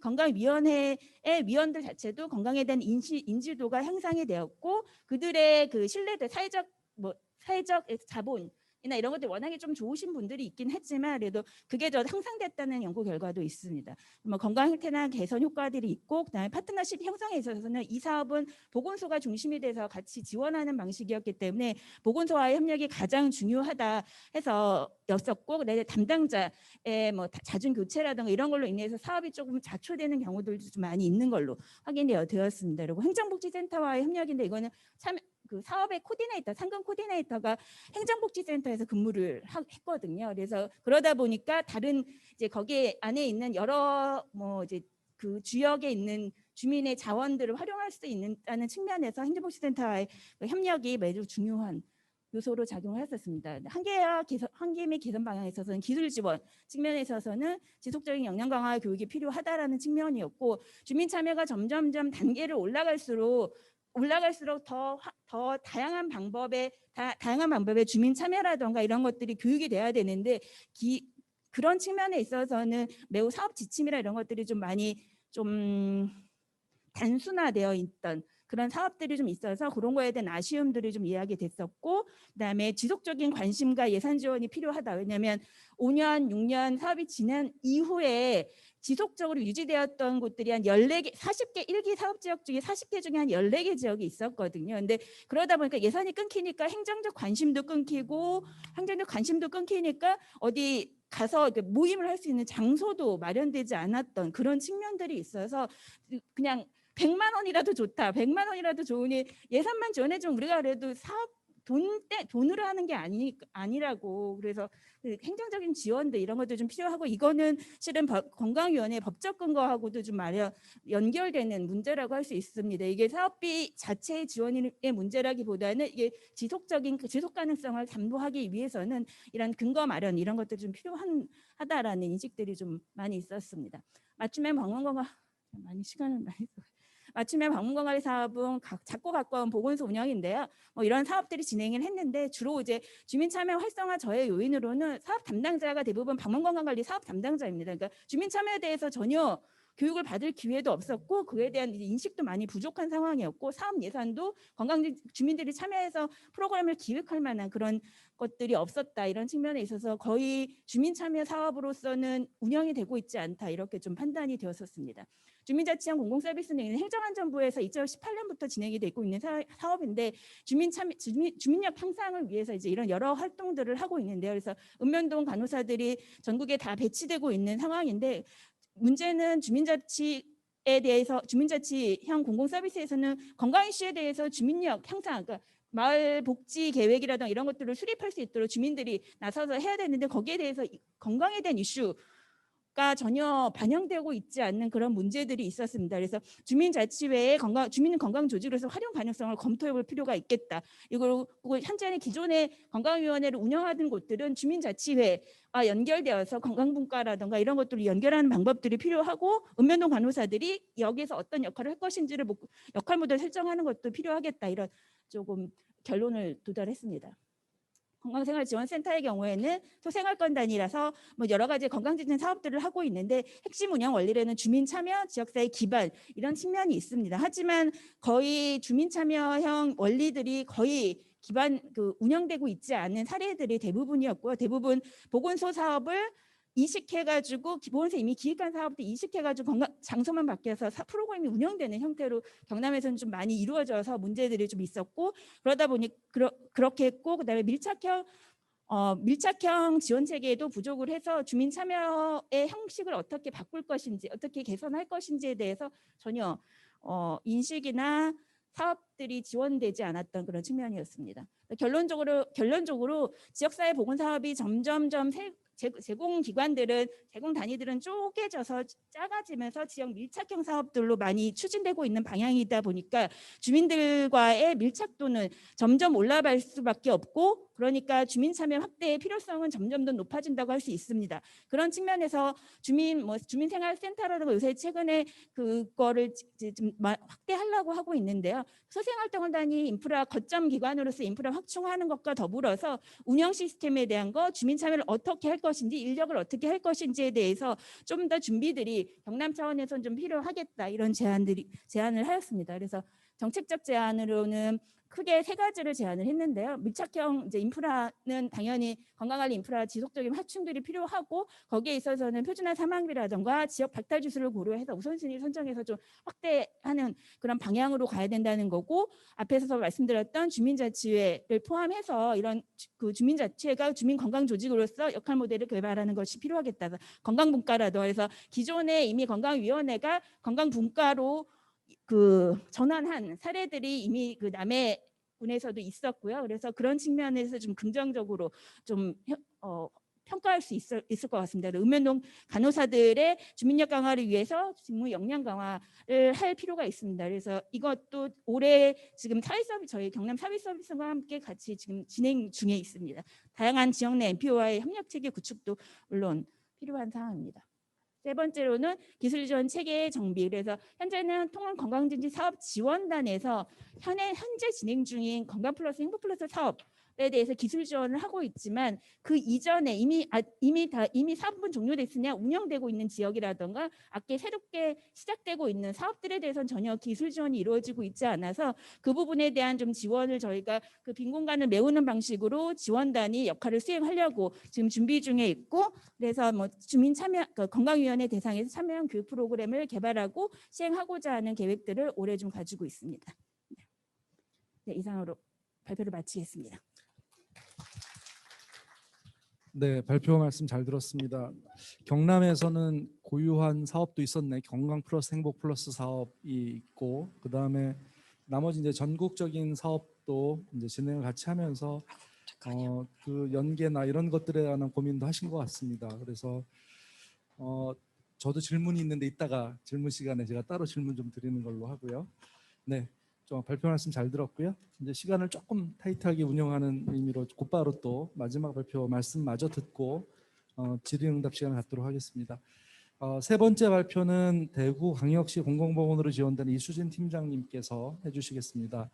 건강위원회의 위원들 자체도 건강에 대한 인지도가 향상이 되었고 그들의 그 신뢰도 사회적 자본 이나 이런 것들 워낙에 좀 좋으신 분들이 있긴 했지만 그래도 그게 더 향상됐다는 연구 결과도 있습니다. 뭐 건강 혜택이나 개선 효과들이 있고 그다음에 파트너십 형성에 있어서는 이 사업은 보건소가 중심이 돼서 같이 지원하는 방식이었기 때문에 보건소와의 협력이 가장 중요하다 해서 였었고 그다음에 담당자의 뭐 자준 교체라든가 이런 걸로 인해서 사업이 조금 자초되는 경우들도 좀 많이 있는 걸로 확인이 되었습니다. 그리고 행정복지센터와의 협력인데 이거는 참 그 사업의 코디네이터, 상근 코디네이터가 행정복지센터에서 근무를 했거든요. 그래서 그러다 보니까 다른 이제 거기 안에 있는 여러 뭐 이제 그 지역에 있는 주민의 자원들을 활용할 수 있다는 측면에서 행정복지센터와의 협력이 매우 중요한 요소로 작용을 했었습니다. 한계 및 개선 방향에 있어서는 기술 지원 측면에 있어서는 지속적인 역량 강화 교육이 필요하다라는 측면이었고 주민 참여가 점점 단계를 올라갈수록 더 다양한 방법의 주민 참여라든가 이런 것들이 교육이 돼야 되는데 그런 측면에 있어서는 매우 사업 지침이나 이런 것들이 좀 많이 좀 단순화되어 있던 그런 사업들이 좀 있어서 그런 거에 대한 아쉬움들이 좀 이야기 됐었고 그다음에 지속적인 관심과 예산 지원이 필요하다. 왜냐하면 5년, 6년 사업이 지난 이후에 지속적으로 유지되었던 곳들이 한 14개, 40개, 1기 사업지역 중에 40개 중에 한 14개 지역이 있었거든요. 근데 그러다 보니까 예산이 끊기니까 행정적 관심도 끊기고 어디 가서 모임을 할 수 있는 장소도 마련되지 않았던 그런 측면들이 있어서 그냥 100만 원이라도 좋다. 100만 원이라도 좋으니 예산만 지원해주면 우리가 그래도 사업 돈으로 하는 게 아니라고 그래서 행정적인 지원도 이런 것도 좀 필요하고 이거는 실은 건강위원회 법적 근거하고도 좀 연결되는 문제라고 할 수 있습니다. 이게 사업비 자체의 지원의 문제라기보다는 이게 지속 가능성을 담보하기 위해서는 이런 근거 마련 이런 것들이 좀 필요하다라는 인식들이 좀 많이 있었습니다. 맞춤형 방문건강 많이 시간을 많이 맞춤형 방문건강 사업은 작고 가까운 보건소 운영인데요. 뭐 이런 사업들이 진행을 했는데 주로 이제 주민 참여 활성화 저해 요인으로는 사업 담당자가 대부분 방문건강관리 사업 담당자입니다. 그러니까 주민 참여에 대해서 전혀 교육을 받을 기회도 없었고 그에 대한 인식도 많이 부족한 상황이었고 사업 예산도 주민들이 참여해서 프로그램을 기획할 만한 그런 것들이 없었다. 이런 측면에 있어서 거의 주민 참여 사업으로서는 운영이 되고 있지 않다. 이렇게 좀 판단이 되었었습니다. 주민자치형 공공서비스는 행정안전부에서 2018년부터 진행이 되고 있는 사업인데 주민력 향상을 위해서 이제 이런 여러 활동들을 하고 있는데요. 그래서 읍면동 간호사들이 전국에 다 배치되고 있는 상황인데 문제는 주민자치에 대해서 주민자치형 공공서비스에서는 건강 이슈에 대해서 주민력 향상, 그러니까 마을 복지 계획이라든가 이런 것들을 수립할 수 있도록 주민들이 나서서 해야 되는데 거기에 대해서 건강에 대한 이슈가 전혀 반영되고 있지 않는 그런 문제들이 있었습니다. 그래서 주민자치회의 주민 건강 조직으로서 활용 가능성을 검토해볼 필요가 있겠다. 이걸 현재는 기존의 건강위원회를 운영하던 곳들은 주민자치회와 연결되어서 건강분과라든가 이런 것들을 연결하는 방법들이 필요하고 읍면동 간호사들이 여기서 어떤 역할을 할 것인지를 역할 모델 설정하는 것도 필요하겠다. 이런 조금 결론을 도달했습니다. 건강생활지원센터의 경우에는 소생활권 단위라서 뭐 여러 가지 건강지킴 사업들을 하고 있는데 핵심 운영 원리로는 주민 참여, 지역사회 기반 이런 측면이 있습니다. 하지만 거의 주민 참여형 원리들이 거의 운영되고 있지 않은 사례들이 대부분이었고요. 대부분 보건소 사업을 이식해가지고 보건소 이미 기획한 사업도 이식해가지고 장소만 바뀌어서 프로그램이 운영되는 형태로 경남에서는 좀 많이 이루어져서 문제들이 좀 있었고 그러다 보니 그렇게 했고 그다음에 밀착형 지원 체계도 부족을 해서 주민 참여의 형식을 어떻게 바꿀 것인지 어떻게 개선할 것인지에 대해서 전혀 인식이나 사업들이 지원되지 않았던 그런 측면이었습니다. 결론적으로 지역사회 보건 사업이 점점점 제공 단위들은 쪼개져서 작아지면서 지역 밀착형 사업들로 많이 추진되고 있는 방향이다 보니까 주민들과의 밀착도는 점점 올라갈 수밖에 없고 그러니까 주민 참여 확대의 필요성은 점점 더 높아진다고 할 수 있습니다. 그런 측면에서 주민생활센터라든가 요새 최근에 그거를 좀 확대하려고 하고 있는데요. 소생활동을 단위 인프라 거점 기관으로서 인프라 확충하는 것과 더불어서 운영 시스템에 대한 거, 주민 참여를 어떻게 할 것인지, 인력을 어떻게 할 것인지에 대해서 좀 더 준비들이 경남 차원에서는 좀 필요하겠다 이런 제안을 하였습니다. 그래서 정책적 제안으로는 크게 세 가지를 제안을 했는데요. 밀착형 이제 인프라는 당연히 건강관리 인프라 지속적인 확충들이 필요하고 거기에 있어서는 표준화 사망비라든가 지역 박탈 지수를 고려해서 우선순위 선정해서 좀 확대하는 그런 방향으로 가야 된다는 거고 앞에서 말씀드렸던 주민자치회를 포함해서 이런 그 주민자치회가 주민건강조직으로서 역할 모델을 개발하는 것이 필요하겠다. 건강분과라도 해서 기존에 이미 건강위원회가 건강분과로 전환한 사례들이 이미 남해 군에서도 있었고요. 그래서 그런 측면에서 좀 긍정적으로 좀 평가할 수 있을 것 같습니다. 읍면동 간호사들의 주민력 강화를 위해서 직무 역량 강화를 할 필요가 있습니다. 그래서 이것도 올해 지금 저희 경남 사회서비스와 함께 같이 지금 진행 중에 있습니다. 다양한 지역 내 NPO와의 협력 체계 구축도 물론 필요한 사항입니다. 세 번째로는 기술 지원 체계 정비. 그래서 현재는 통합건강증진 사업 지원단에서 현재 진행 중인 건강플러스 행복플러스 사업에 대해서 기술 지원을 하고 있지만 그 이전에 이미 사업은 종료됐으냐 운영되고 있는 지역이라든가 앞에 새롭게 시작되고 있는 사업들에 대해서는 전혀 기술 지원이 이루어지고 있지 않아서 그 부분에 대한 좀 지원을 저희가 그 빈 공간을 메우는 방식으로 지원단이 역할을 수행하려고 지금 준비 중에 있고 그래서 주민 참여 건강위원회 대상에서 참여형 교육 프로그램을 개발하고 시행하고자 하는 계획들을 올해 좀 가지고 있습니다. 네, 이상으로 발표를 마치겠습니다. 네, 발표 말씀 잘 들었습니다. 경남에서는 고유한 사업도 있었네. 건강 플러스 행복 플러스 사업이 있고 그다음에 나머지 이제 전국적인 사업도 이제 진행을 같이 하면서 그 연계나 이런 것들에 관한 고민도 하신 것 같습니다. 그래서 저도 질문이 있는데 이따가 질문 시간에 제가 따로 질문 좀 드리는 걸로 하고요. 네, 좀 발표 말씀 잘 들었고요. 이제 시간을 조금 타이트하게 운영하는 의미로 곧바로 또 마지막 발표 말씀마저 듣고 질의응답 시간을 갖도록 하겠습니다. 세 번째 발표는 대구광역시 공공보건으로 지원되는 이수진 팀장님께서 해주시겠습니다.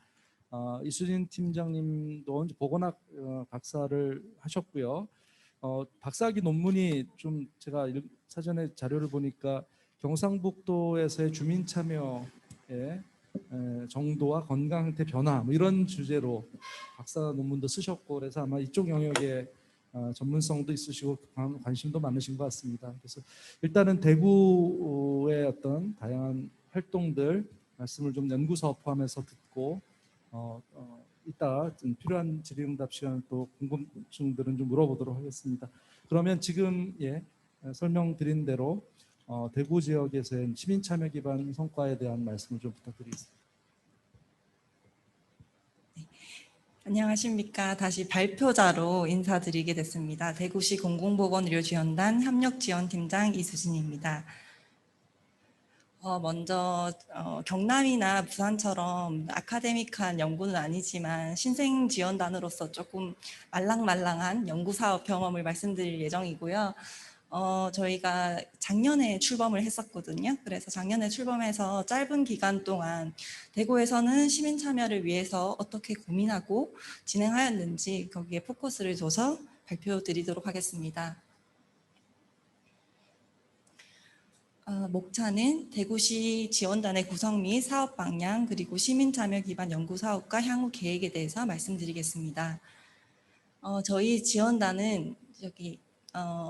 이수진 팀장님도 보건학 박사를 하셨고요. 박사학위 논문이 좀 제가 사전에 자료를 보니까 경상북도에서의 주민 참여의 정도와 건강 상태 변화 이런 주제로 박사 논문도 쓰셨고 그래서 아마 이쪽 영역에 전문성도 있으시고 관심도 많으신 것 같습니다. 그래서 일단은 대구의 어떤 다양한 활동들 말씀을 좀 연구 사업 포함해서 듣고 이따 좀 필요한 질의응답 시간 또 궁금증들은 좀 물어보도록 하겠습니다. 그러면 지금 설명드린 대로 대구 지역에서의 시민 참여 기반 성과에 대한 말씀을 좀 부탁드리겠습니다. 안녕하십니까. 다시 발표자로 인사드리게 됐습니다. 대구시 공공보건의료지원단 협력지원팀장 이수진입니다. 먼저 경남이나 부산처럼 아카데믹한 연구는 아니지만 신생지원단으로서 조금 말랑말랑한 연구사업 경험을 말씀드릴 예정이고요. 저희가 작년에 출범을 했었거든요. 그래서 작년에 출범해서 짧은 기간 동안 대구에서는 시민 참여를 위해서 어떻게 고민하고 진행하였는지 거기에 포커스를 둬서 발표드리도록 하겠습니다. 목차는 대구시 지원단의 구성 및 사업 방향 그리고 시민 참여 기반 연구 사업과 향후 계획에 대해서 말씀드리겠습니다. 저희 지원단은 여기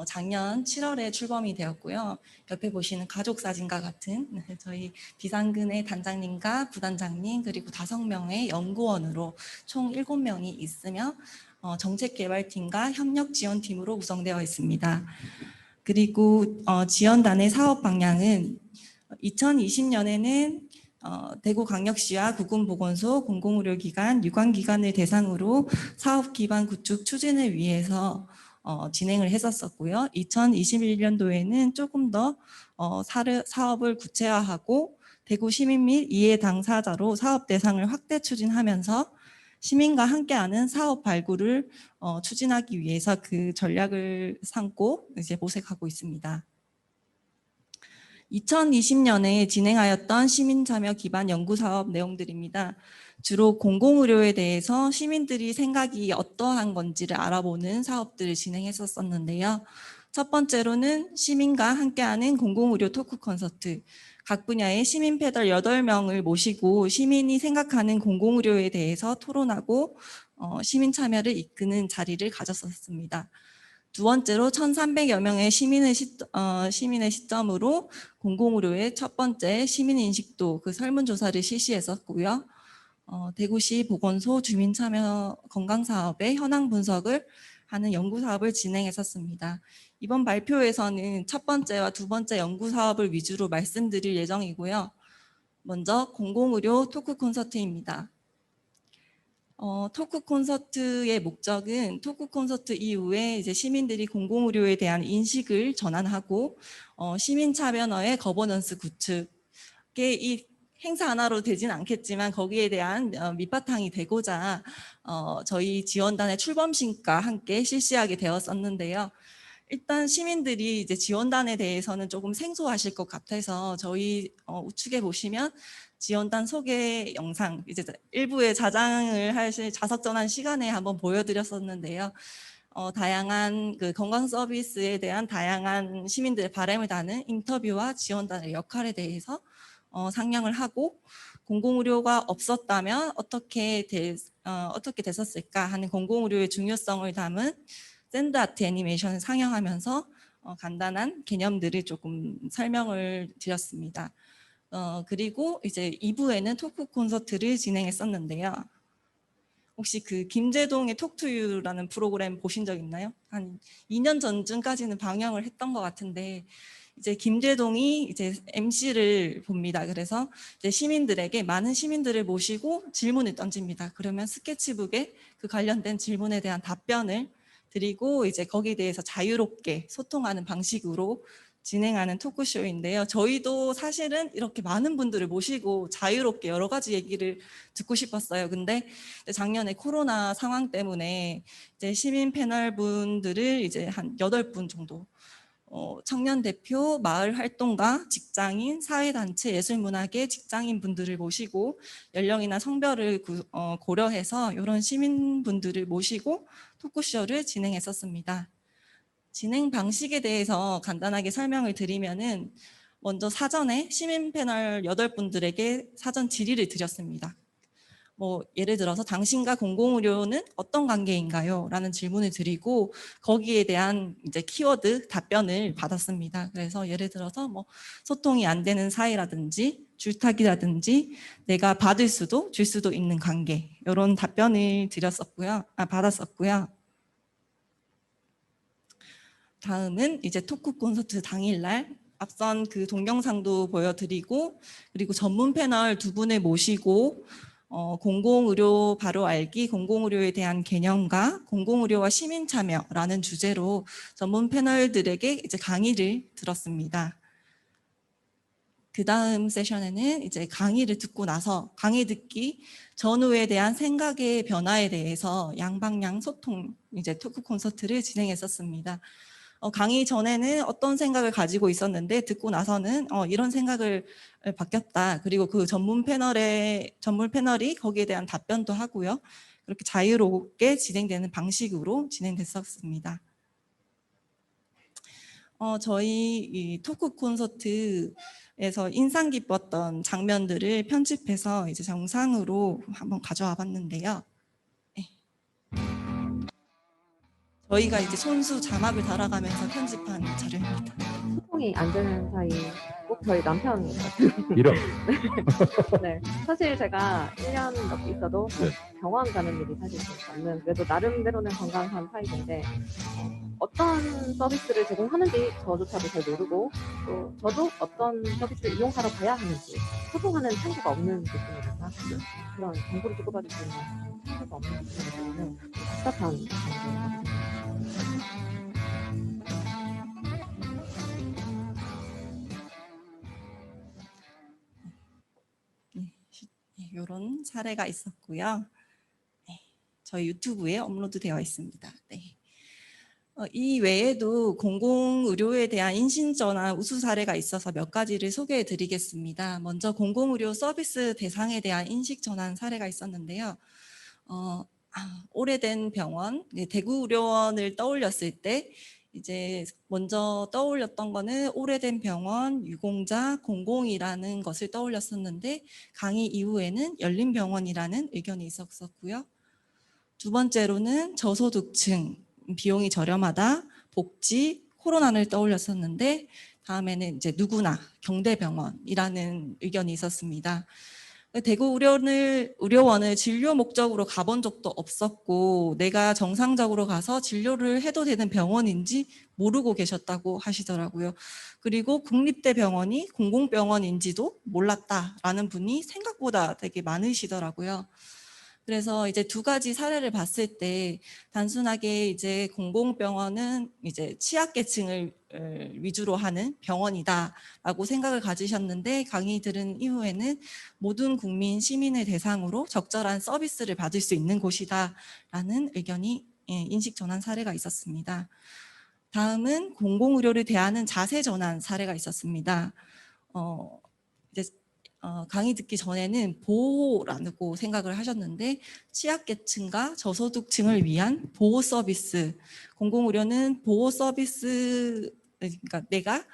작년 7월에 출범이 되었고요. 옆에 보시는 가족 사진과 같은 저희 비상근의 단장님과 부단장님 그리고 5명의 연구원으로 총 7명이 있으며 정책개발팀과 협력지원팀으로 구성되어 있습니다. 그리고 지원단의 사업 방향은 2020년에는 대구광역시와 구군보건소, 공공의료기관, 유관기관을 대상으로 사업 기반 구축 추진을 위해서 진행을 했었고요. 2021년도에는 조금 더 사업을 구체화하고 대구 시민 및 이해 당사자로 사업 대상을 확대 추진하면서 시민과 함께하는 사업 발굴을 추진하기 위해서 그 전략을 삼고 이제 모색하고 있습니다. 2020년에 진행하였던 시민참여 기반 연구사업 내용들입니다. 주로 공공의료에 대해서 시민들이 생각이 어떠한 건지를 알아보는 사업들을 진행했었는데요. 첫 번째로는 시민과 함께하는 공공의료 토크 콘서트, 각 분야의 시민 패널 8명을 모시고 시민이 생각하는 공공의료에 대해서 토론하고 시민 참여를 이끄는 자리를 가졌었습니다. 두 번째로 1,300여 명의 시민의 시점으로 공공의료의 첫 번째 시민인식도 그 설문조사를 실시했었고요. 대구시 보건소 주민참여 건강사업의 현황 분석을 하는 연구사업을 진행했었습니다. 이번 발표에서는 첫 번째와 두 번째 연구사업을 위주로 말씀드릴 예정이고요. 먼저 공공의료 토크 콘서트입니다. 토크 콘서트의 목적은 토크 콘서트 이후에 이제 시민들이 공공의료에 대한 인식을 전환하고 시민 참여의 거버넌스 구축에 이 행사 하나로 되진 않겠지만 거기에 대한 밑바탕이 되고자 저희 지원단의 출범식과 함께 실시하게 되었었는데요. 일단 시민들이 이제 지원단에 대해서는 조금 생소하실 것 같아서 저희 우측에 보시면 지원단 소개 영상 이제 일부의 자장을 하실 자석 전환 시간에 한번 보여드렸었는데요. 다양한 그 건강 서비스에 대한 다양한 시민들의 바람을 다는 인터뷰와 지원단의 역할에 대해서 상영을 하고 공공의료가 없었다면 어떻게 됐었을까 하는 공공의료의 중요성을 담은 샌드 아트 애니메이션을 상영하면서 간단한 개념들을 조금 설명을 드렸습니다. 그리고 이제 2부에는 토크 콘서트를 진행했었는데요. 혹시 그 김제동의 톡투유라는 프로그램 보신 적 있나요? 한 2년 전쯤까지는 방영을 했던 것 같은데 이제 김제동이 이제 MC를 봅니다. 그래서 이제 시민들에게 많은 시민들을 모시고 질문을 던집니다. 그러면 스케치북에 그 관련된 질문에 대한 답변을 드리고 이제 거기에 대해서 자유롭게 소통하는 방식으로 진행하는 토크쇼인데요. 저희도 사실은 이렇게 많은 분들을 모시고 자유롭게 여러 가지 얘기를 듣고 싶었어요. 근데 작년에 코로나 상황 때문에 이제 시민 패널 분들을 이제 한 8분 정도 청년 대표, 마을 활동가, 직장인, 사회단체, 예술문화계 직장인 분들을 모시고 연령이나 성별을 고려해서 이런 시민분들을 모시고 토크쇼를 진행했었습니다. 진행 방식에 대해서 간단하게 설명을 드리면은 먼저 사전에 시민 패널 8분들에게 사전 질의를 드렸습니다. 뭐 예를 들어서 당신과 공공의료는 어떤 관계인가요? 라는 질문을 드리고 거기에 대한 이제 키워드 답변을 받았습니다. 그래서 예를 들어서 뭐 소통이 안 되는 사이라든지 줄타기라든지 내가 받을 수도 줄 수도 있는 관계, 이런 답변을 받았었고요. 다음은 이제 토크 콘서트 당일날 앞선 그 동영상도 보여드리고, 그리고 전문 패널 두 분을 모시고 공공의료 바로 알기, 공공의료에 대한 개념과 공공의료와 시민 참여라는 주제로 전문 패널들에게 이제 강의를 들었습니다. 그 다음 세션에는 이제 강의를 듣고 나서 강의 듣기 전후에 대한 생각의 변화에 대해서 양방향 소통 이제 토크 콘서트를 진행했었습니다. 강의 전에는 어떤 생각을 가지고 있었는데 듣고 나서는 이런 생각을 바뀌었다. 그리고 그 전문 패널이 거기에 대한 답변도 하고요. 그렇게 자유롭게 진행되는 방식으로 진행됐었습니다. 저희 이 토크 콘서트에서 인상 깊었던 장면들을 편집해서 이제 영상으로 한번 가져와 봤는데요. 네. 저희가 이제 손수 자막을 달아가면서 편집한 자료입니다. 소통이 안 되는 사이 꼭 저희 남편 같은. 이런. 네. 사실 제가 1년 넘게 있어도 네. 병원 가는 일이 사실 저는 그래도 나름대로는 건강한 타입인데 어떤 서비스를 제공하는지 저조차도 잘 모르고 또 저도 어떤 서비스를 이용하러 가야 하는지 소통하는 창구가 없는 느낌이랄까 그런 정보를 주고받을 수 있는 창구가 없는 느낌이라는 답답한 감정이거든요. 이런 사례가 있었고요. 네, 저희 유튜브에 업로드되어 있습니다. 네. 이 외에도 공공의료에 대한 인신전환 우수 사례가 있어서 몇 가지를 소개해 드리겠습니다. 먼저 공공의료 서비스 대상에 대한 인식전환 사례가 있었는데요. 오래된 병원, 대구의료원을 떠올렸을 때 이제 먼저 떠올렸던 거는 오래된 병원, 유공자, 공공이라는 것을 떠올렸었는데 강의 이후에는 열린병원이라는 의견이 있었고요. 두 번째로는 저소득층, 비용이 저렴하다, 복지, 코로나를 떠올렸었는데 다음에는 이제 누구나 경대병원이라는 의견이 있었습니다. 대구 의료원을 진료 목적으로 가본 적도 없었고 내가 정상적으로 가서 진료를 해도 되는 병원인지 모르고 계셨다고 하시더라고요. 그리고 국립대병원이 공공병원인지도 몰랐다라는 분이 생각보다 되게 많으시더라고요. 그래서 이제 두 가지 사례를 봤을 때 단순하게 이제 공공병원은 이제 취약계층을 위주로 하는 병원이다라고 생각을 가지셨는데 강의 들은 이후에는 모든 국민 시민을 대상으로 적절한 서비스를 받을 수 있는 곳이다라는 의견이 인식 전환 사례가 있었습니다. 다음은 공공의료를 대하는 자세 전환 사례가 있었습니다. 이제 강의 듣기 전에는 보호라고 생각을 하셨는데 취약계층과 저소득층을 위한 보호 서비스, 공공의료는 보호 서비스, 그러니까 내가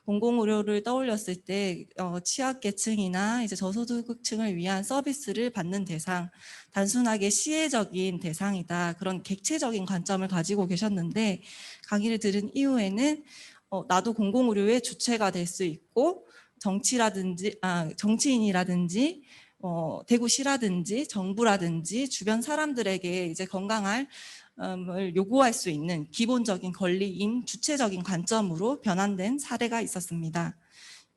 공공의료를 떠올렸을 때 취약계층이나 이제 저소득층을 위한 서비스를 받는 대상, 단순하게 시혜적인 대상이다, 그런 객체적인 관점을 가지고 계셨는데 강의를 들은 이후에는 나도 공공의료의 주체가 될 수 있고 정치인이라든지 대구시라든지 정부라든지 주변 사람들에게 이제 건강을 요구할 수 있는 기본적인 권리인 주체적인 관점으로 변환된 사례가 있었습니다.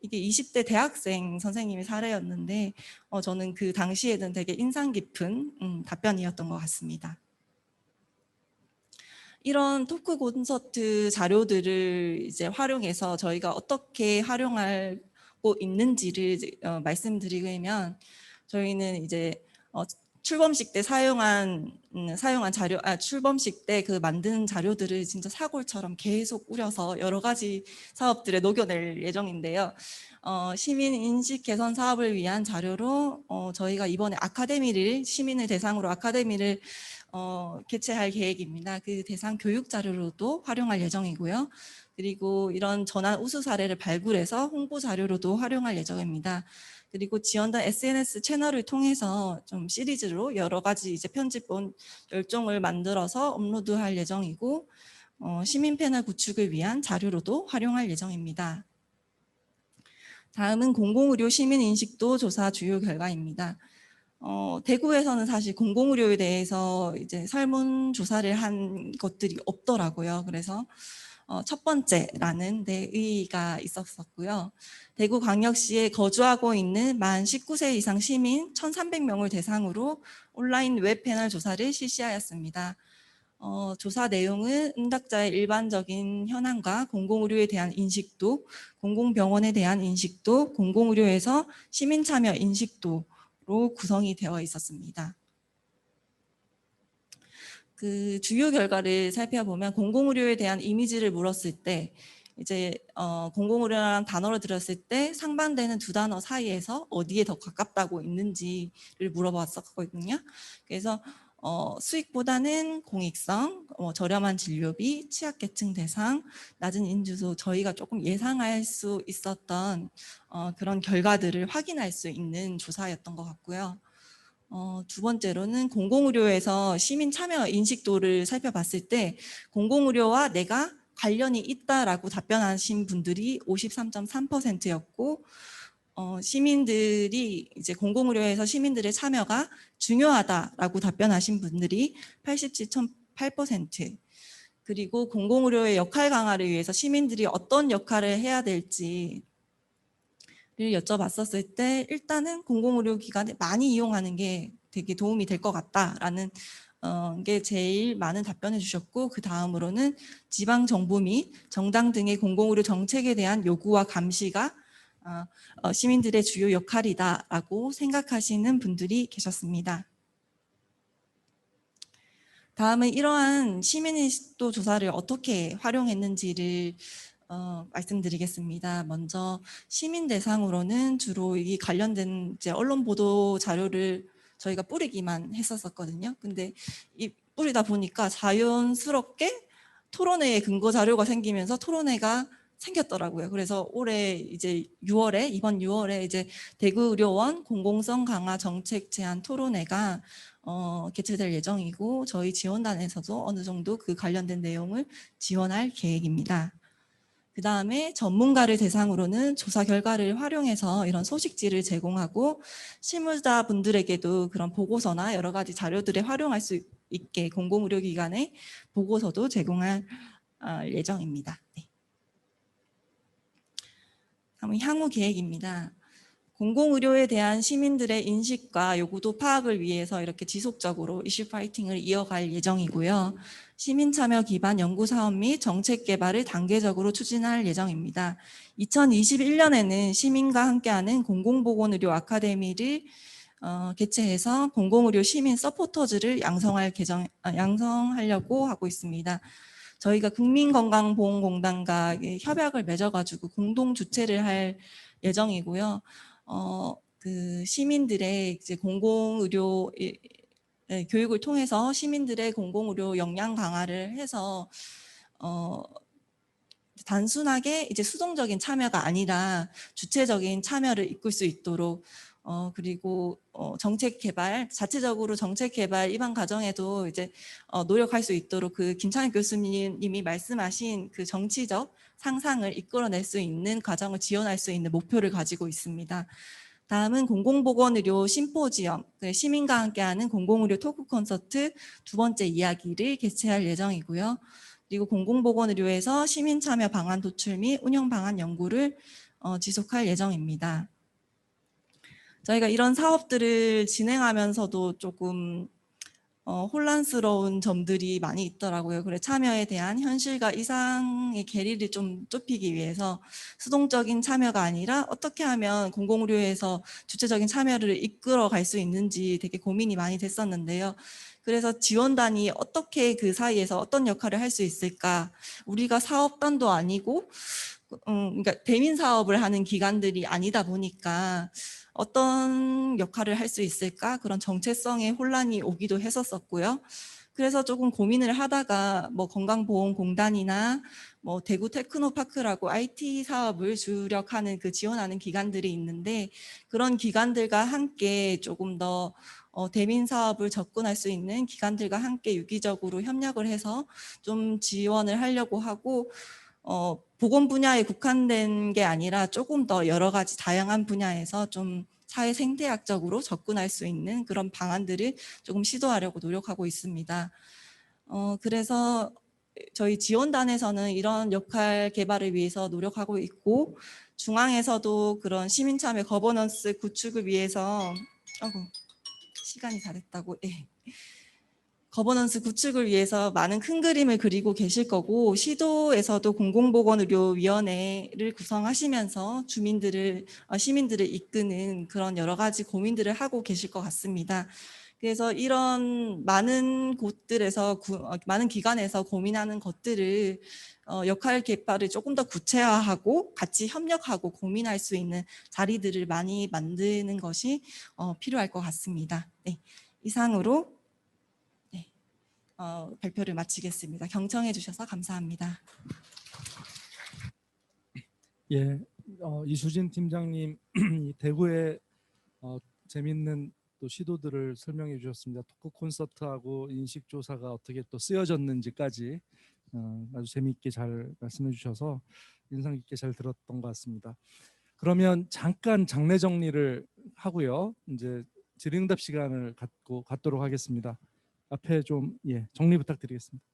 이게 20대 대학생 선생님의 사례였는데 저는 그 당시에는 되게 인상 깊은 답변이었던 것 같습니다. 이런 토크 콘서트 자료들을 이제 활용해서 저희가 어떻게 활용할 있는지를 말씀드리면 저희는 이제 출범식 때 사용한 자료, 출범식 때 그 만든 자료들을 진짜 사골처럼 계속 우려서 여러 가지 사업들에 녹여낼 예정인데요. 시민 인식 개선 사업을 위한 자료로 저희가 이번에 시민을 대상으로 아카데미를 개최할 계획입니다. 그 대상 교육 자료로도 활용할 예정이고요. 그리고 이런 전환 우수 사례를 발굴해서 홍보 자료로도 활용할 예정입니다. 그리고 지원단 SNS 채널을 통해서 좀 시리즈로 여러 가지 이제 편집본 10종을 만들어서 업로드할 예정이고 시민 패널 구축을 위한 자료로도 활용할 예정입니다. 다음은 공공의료 시민 인식도 조사 주요 결과입니다. 대구에서는 사실 공공의료에 대해서 이제 설문 조사를 한 것들이 없더라고요. 그래서 첫 번째라는 데 의의가 있었었고요. 대구광역시에 거주하고 있는 만 19세 이상 시민 1,300명을 대상으로 온라인 웹 패널 조사를 실시하였습니다. 조사 내용은 응답자의 일반적인 현황과 공공의료에 대한 인식도, 공공병원에 대한 인식도, 공공의료에서 시민 참여 인식도로 구성이 되어 있었습니다. 그 주요 결과를 살펴보면 공공의료에 대한 이미지를 물었을 때 이제 공공의료라는 단어를 들었을 때 상반되는 두 단어 사이에서 어디에 더 가깝다고 있는지를 물어봤었거든요. 그래서 수익보다는 공익성, 저렴한 진료비, 취약계층 대상, 낮은 인주소 저희가 조금 예상할 수 있었던 그런 결과들을 확인할 수 있는 조사였던 것 같고요. 두 번째로는 공공의료에서 시민 참여 인식도를 살펴봤을 때 공공의료와 내가 관련이 있다라고 답변하신 분들이 53.3%였고 시민들이 이제 공공의료에서 시민들의 참여가 중요하다라고 답변하신 분들이 87.8%. 그리고 공공의료의 역할 강화를 위해서 시민들이 어떤 역할을 해야 될지를 여쭤봤었을 때 일단은 공공의료기관을 많이 이용하는 게 되게 도움이 될 것 같다라는 게 제일 많은 답변을 주셨고 그 다음으로는 지방정부 및 정당 등의 공공의료 정책에 대한 요구와 감시가 시민들의 주요 역할이다라고 생각하시는 분들이 계셨습니다. 다음은 이러한 시민인식도 조사를 어떻게 활용했는지를 말씀드리겠습니다. 먼저 시민 대상으로는 주로 이 관련된 이제 언론 보도 자료를 저희가 뿌리기만 했었거든요. 근데 이 뿌리다 보니까 자연스럽게 토론회의 근거 자료가 생기면서 토론회가 생겼더라고요. 그래서 올해 이제 이번 6월에 이제 대구의료원 공공성 강화 정책 제안 토론회가 개최될 예정이고 저희 지원단에서도 어느 정도 그 관련된 내용을 지원할 계획입니다. 그 다음에 전문가를 대상으로는 조사 결과를 활용해서 이런 소식지를 제공하고 실무자분들에게도 그런 보고서나 여러 가지 자료들을 활용할 수 있게 공공의료기관의 보고서도 제공할 예정입니다. 네. 다음은 향후 계획입니다. 공공의료에 대한 시민들의 인식과 요구도 파악을 위해서 이렇게 지속적으로 이슈 파이팅을 이어갈 예정이고요. 시민 참여 기반 연구 사업 및 정책 개발을 단계적으로 추진할 예정입니다. 2021년에는 시민과 함께하는 공공보건의료 아카데미를 개최해서 공공의료 시민 서포터즈를 양성하려고 하고 있습니다. 저희가 국민건강보험공단과 협약을 맺어가지고 공동 주최를 할 예정이고요. 그 시민들의 이제 공공의료 교육을 통해서 시민들의 공공의료 역량 강화를 해서 단순하게 이제 수동적인 참여가 아니라 주체적인 참여를 이끌 수 있도록 그리고 정책 개발, 자체적으로 정책 개발 입안 과정에도 이제 노력할 수 있도록 그 김창익 교수님이 말씀하신 그 정치적 상상을 이끌어낼 수 있는 과정을 지원할 수 있는 목표를 가지고 있습니다. 다음은 공공보건의료 심포지엄, 시민과 함께하는 공공의료 토크 콘서트 두 번째 이야기를 개최할 예정이고요. 그리고 공공보건의료에서 시민 참여 방안 도출 및 운영 방안 연구를 지속할 예정입니다. 저희가 이런 사업들을 진행하면서도 조금 혼란스러운 점들이 많이 있더라고요. 그래서 참여에 대한 현실과 이상의 괴리를 좀 좁히기 위해서 수동적인 참여가 아니라 어떻게 하면 공공의료에서 주체적인 참여를 이끌어 갈 수 있는지 되게 고민이 많이 됐었는데요. 그래서 지원단이 어떻게 그 사이에서 어떤 역할을 할 수 있을까? 우리가 사업단도 아니고 그러니까 대민 사업을 하는 기관들이 아니다 보니까 어떤 역할을 할 수 있을까? 그런 정체성의 혼란이 오기도 했었고요. 그래서 조금 고민을 하다가 뭐 건강보험공단이나 뭐 대구 테크노파크라고 IT 사업을 주력하는 그 지원하는 기관들이 있는데 그런 기관들과 함께 조금 더 대민 사업을 접근할 수 있는 기관들과 함께 유기적으로 협력을 해서 좀 지원을 하려고 하고 보건 분야에 국한된 게 아니라 조금 더 여러 가지 다양한 분야에서 좀 사회 생태학적으로 접근할 수 있는 그런 방안들을 조금 시도하려고 노력하고 있습니다. 그래서 저희 지원단에서는 이런 역할 개발을 위해서 노력하고 있고 중앙에서도 그런 시민참여 거버넌스 구축을 위해서 시간이 다 됐다고. 예. 거버넌스 구축을 위해서 많은 큰 그림을 그리고 계실 거고 시도에서도 공공보건의료위원회를 구성하시면서 시민들을 이끄는 그런 여러 가지 고민들을 하고 계실 것 같습니다. 그래서 이런 많은 곳들에서 많은 기관에서 고민하는 것들을 역할 개발을 조금 더 구체화하고 같이 협력하고 고민할 수 있는 자리들을 많이 만드는 것이 필요할 것 같습니다. 네, 이상으로 발표를 마치겠습니다. 경청해 주셔서 감사합니다. 예, 이수진 팀장님 이 대구의 재밌는 또 시도들을 설명해 주셨습니다. 토크 콘서트하고 인식 조사가 어떻게 또 쓰여졌는지까지 아주 재미있게 잘 말씀해 주셔서 인상 깊게 잘 들었던 것 같습니다. 그러면 잠깐 장례 정리를 하고요. 이제 질의응답 시간을 갖도록 하겠습니다. 앞에 좀 정리 부탁드리겠습니다.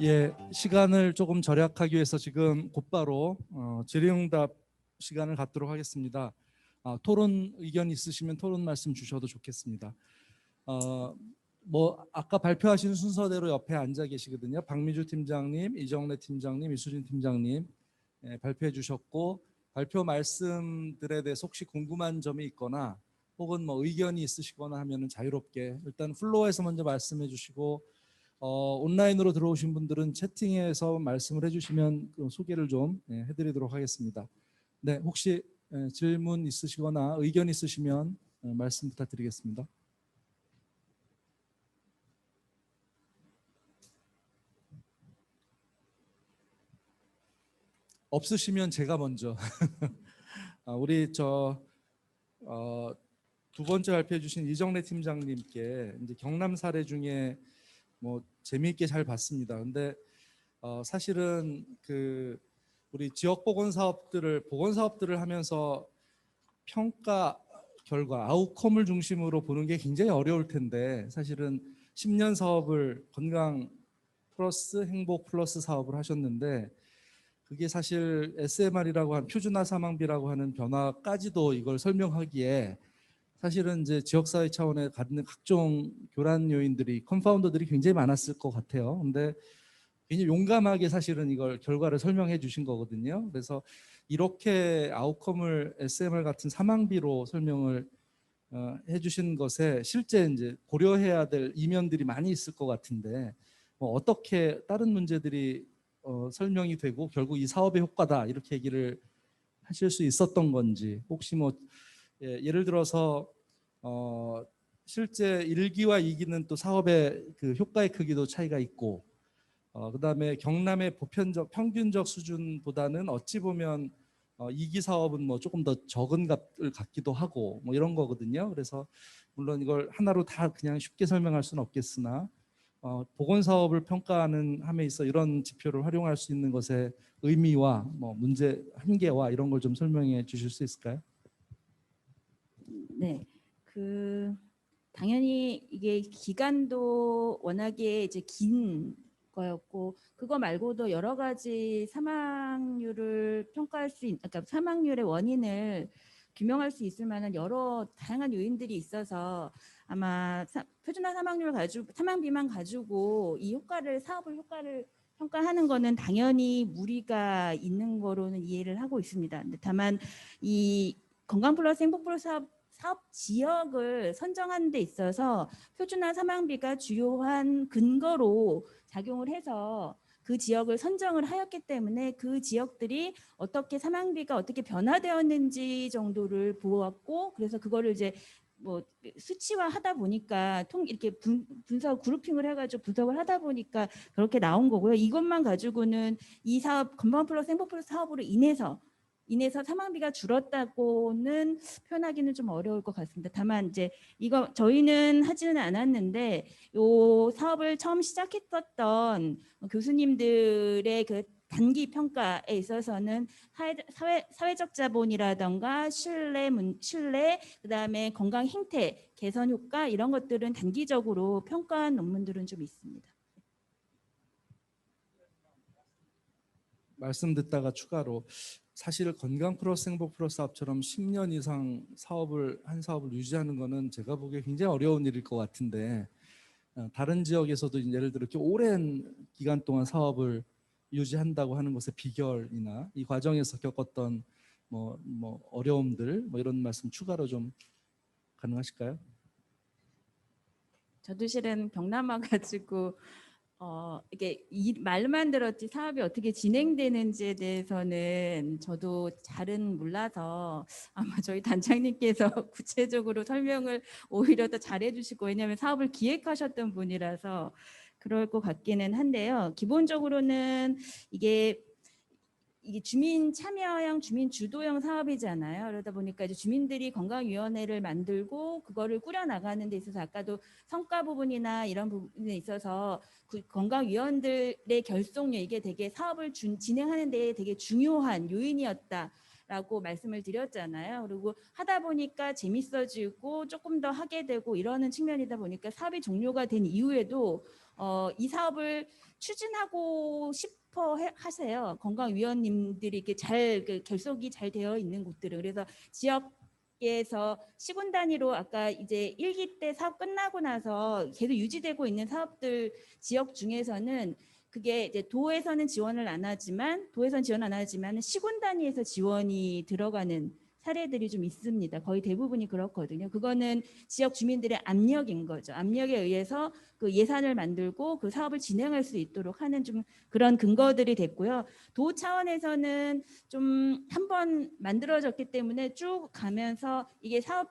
예, 시간을 조금 절약하기 위해서 지금 곧바로 질의응답 시간을 갖도록 하겠습니다. 토론 의견 있으시면 토론 말씀 주셔도 좋겠습니다. 뭐 아까 발표하신 순서대로 옆에 앉아 계시거든요. 박미주 팀장님, 이정래 팀장님, 이수진 팀장님 발표해 주셨고 발표 말씀들에 대해서 혹시 궁금한 점이 있거나 혹은 뭐 의견이 있으시거나 하면은 자유롭게 일단 플로어에서 먼저 말씀해 주시고 온라인으로 들어오신 분들은 채팅에서 말씀을 해주시면 그 소개를 좀 해드리도록 하겠습니다. 네, 혹시 질문 있으시거나 의견 있으시면 말씀 부탁드리겠습니다. 없으시면 제가 먼저 우리 두 번째 발표해 주신 이정래 팀장님께 이제 경남 사례 중에 뭐 재미있게 잘 봤습니다. 근데 사실은 그 우리 지역 보건 사업들을 하면서 평가 결과 아웃컴을 중심으로 보는 게 굉장히 어려울 텐데 사실은 10년 사업을 건강 플러스 행복 플러스 사업을 하셨는데 그게 사실 SMR이라고 하는 표준화 사망비라고 하는 변화까지도 이걸 설명하기에 사실은 이제 지역사회 차원에 갖는 각종 교란 요인들이 컨파운더들이 굉장히 많았을 것 같아요. 근데 굉장히 용감하게 사실은 이걸 결과를 설명해 주신 거거든요. 그래서 이렇게 아웃컴을 SMR 같은 사망비로 설명을 해 주신 것에 실제 이제 고려해야 될 이면들이 많이 있을 것 같은데 뭐 어떻게 다른 문제들이 설명이 되고 결국 이 사업의 효과다 이렇게 얘기를 하실 수 있었던 건지 혹시 뭐 예를 들어서 실제 1기와 2기는 또 사업의 그 효과의 크기도 차이가 있고 그다음에 경남의 보편적 평균적 수준보다는 어찌 보면 2기 사업은 뭐 조금 더 적은 값을 갖기도 하고 뭐 이런 거거든요. 그래서 물론 이걸 하나로 다 그냥 쉽게 설명할 수는 없겠으나 보건 사업을 평가하는 함에 있어 이런 지표를 활용할 수 있는 것의 의미와 뭐 문제 한계와 이런 걸 좀 설명해 주실 수 있을까요? 네, 당연히 이게 기간도 워낙에 이제 긴 거였고 그거 말고도 여러 가지 사망률을 평가할 수 그러니까 사망률의 원인을 규명할 수 있을 만한 여러 다양한 요인들이 있어서 아마 표준화 사망비만 가지고 이 사업을 효과를 평가하는 거는 당연히 무리가 있는 거로는 이해를 하고 있습니다. 근데 다만 이 건강 플러스 행복 플러스 사업 지역을 선정하는 데 있어서 표준화 사망비가 주요한 근거로 작용을 해서 그 지역을 선정을 하였기 때문에 그 지역들이 어떻게 사망비가 어떻게 변화되었는지 정도를 보았고 그래서 그거를 이제 뭐 수치화 하다 보니까 이렇게 분석 그룹핑을 해가지고 분석을 하다 보니까 그렇게 나온 거고요. 이것만 가지고는 이 사업 건강 플러스 행복 플러스 사업으로 인해서 사망비가 줄었다고는 표현하기는 좀 어려울 것 같습니다. 다만 이제 이거 저희는 하지는 않았는데 이 사업을 처음 시작했었던 교수님들의 그 단기 평가에 있어서는 사회적 자본이라던가 신뢰, 그다음에 건강 행태 개선 효과 이런 것들은 단기적으로 평가한 논문들은 좀 있습니다. 말씀 듣다가 추가로 사실 건강 플러스 행복 플러스 사업처럼 10년 이상 사업을 유지하는 거는 제가 보기에 굉장히 어려운 일일 것 같은데 다른 지역에서도 예를 들어 이렇게 오랜 기간 동안 사업을 유지한다고 하는 것의 비결이나 이 과정에서 겪었던 뭐 어려움들 뭐 이런 말씀 추가로 좀 가능하실까요? 저도 실은 병남아 가지고 이게 말만 들었지 사업이 어떻게 진행되는지에 대해서는 저도 잘은 몰라서 아마 저희 단장님께서 구체적으로 설명을 오히려 더 잘해주시고 왜냐하면 사업을 기획하셨던 분이라서 그럴 것 같기는 한데요. 기본적으로는 이게 주민 참여형, 주민 주도형 사업이잖아요. 그러다 보니까 이제 주민들이 건강위원회를 만들고 그거를 꾸려 나가는 데 있어서 아까도 성과 부분이나 이런 부분에 있어서 건강위원들의 결속력 이게 되게 사업을 진행하는 데 되게 중요한 요인이었다라고 말씀을 드렸잖아요. 그리고 하다 보니까 재밌어지고 조금 더 하게 되고 이러는 측면이다 보니까 사업이 종료가 된 이후에도 이 사업을 추진하고 싶어 하세요. 건강위원님들이 이렇게 잘 결속이 잘 되어 있는 곳들은 그래서 지역에서 시군 단위로 아까 이제 1기 때 사업 끝나고 나서 계속 유지되고 있는 사업들 지역 중에서는 그게 이제 도에서는 지원을 안 하지만 시군 단위에서 지원이 들어가는 사례들이 좀 있습니다. 거의 대부분이 그렇거든요. 그거는 지역 주민들의 압력인 거죠. 압력에 의해서 그 예산을 만들고 그 사업을 진행할 수 있도록 하는 좀 그런 근거들이 됐고요. 도 차원에서는 좀 한번 만들어졌기 때문에 쭉 가면서 이게 사업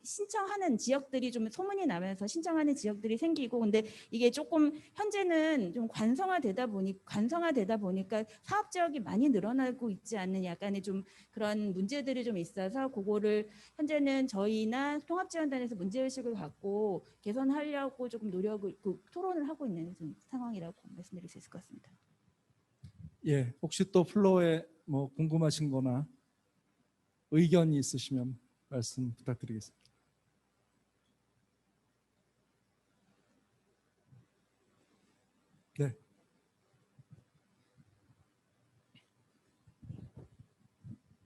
신청하는 지역들이 좀 소문이 나면서 신청하는 지역들이 생기고 근데 이게 조금 현재는 좀 관성화되다 보니까 사업 지역이 많이 늘어나고 있지 않는 약간의 좀 그런 문제들이 좀 있어서 그거를 현재는 저희나 통합지원단에서 문제의식을 갖고 개선하려고 조금 노력을 토론을 하고 있는 상황이라고 말씀드릴 수 있을 것 같습니다. 예, 혹시 또 플로어에 뭐 궁금하신 거나 의견이 있으시면 말씀 부탁드리겠습니다. 네.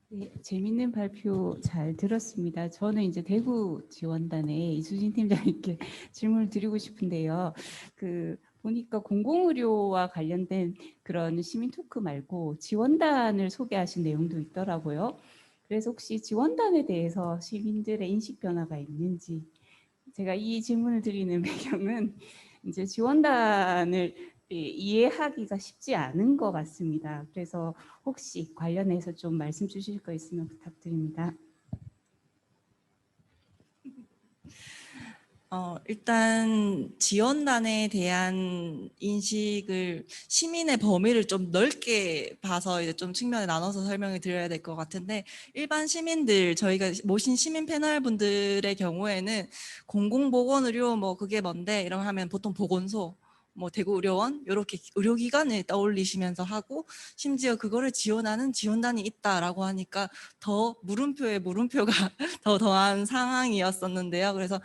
네, 재밌는 발표 잘 들었습니다. 저는 이제 대구 지원단의 이수진 팀장님께 질문을 드리고 싶은데요. 보니까 공공의료와 관련된 그런 시민 토크 말고 지원단을 소개하신 내용도 있더라고요. 그래서 혹시 지원단에 대해서 시민들의 인식 변화가 있는지 제가 이 질문을 드리는 배경은 이제 지원단을 이해하기가 쉽지 않은 것 같습니다. 그래서 혹시 관련해서 좀 말씀 주실 거 있으면 부탁드립니다. 일단 지원단에 대한 인식을 시민의 범위를 좀 넓게 봐서 이제 좀 측면에 나눠서 설명을 드려야 될 것 같은데, 일반 시민들, 저희가 모신 시민 패널 분들의 경우에는 공공보건의료 뭐 그게 뭔데 이러면 하면 보통 보건소, 뭐 대구의료원 이렇게 의료기관을 떠올리시면서 하고, 심지어 그거를 지원하는 지원단이 있다라고 하니까 더 물음표에 물음표가 더 더한 상황이었었는데요. 그래서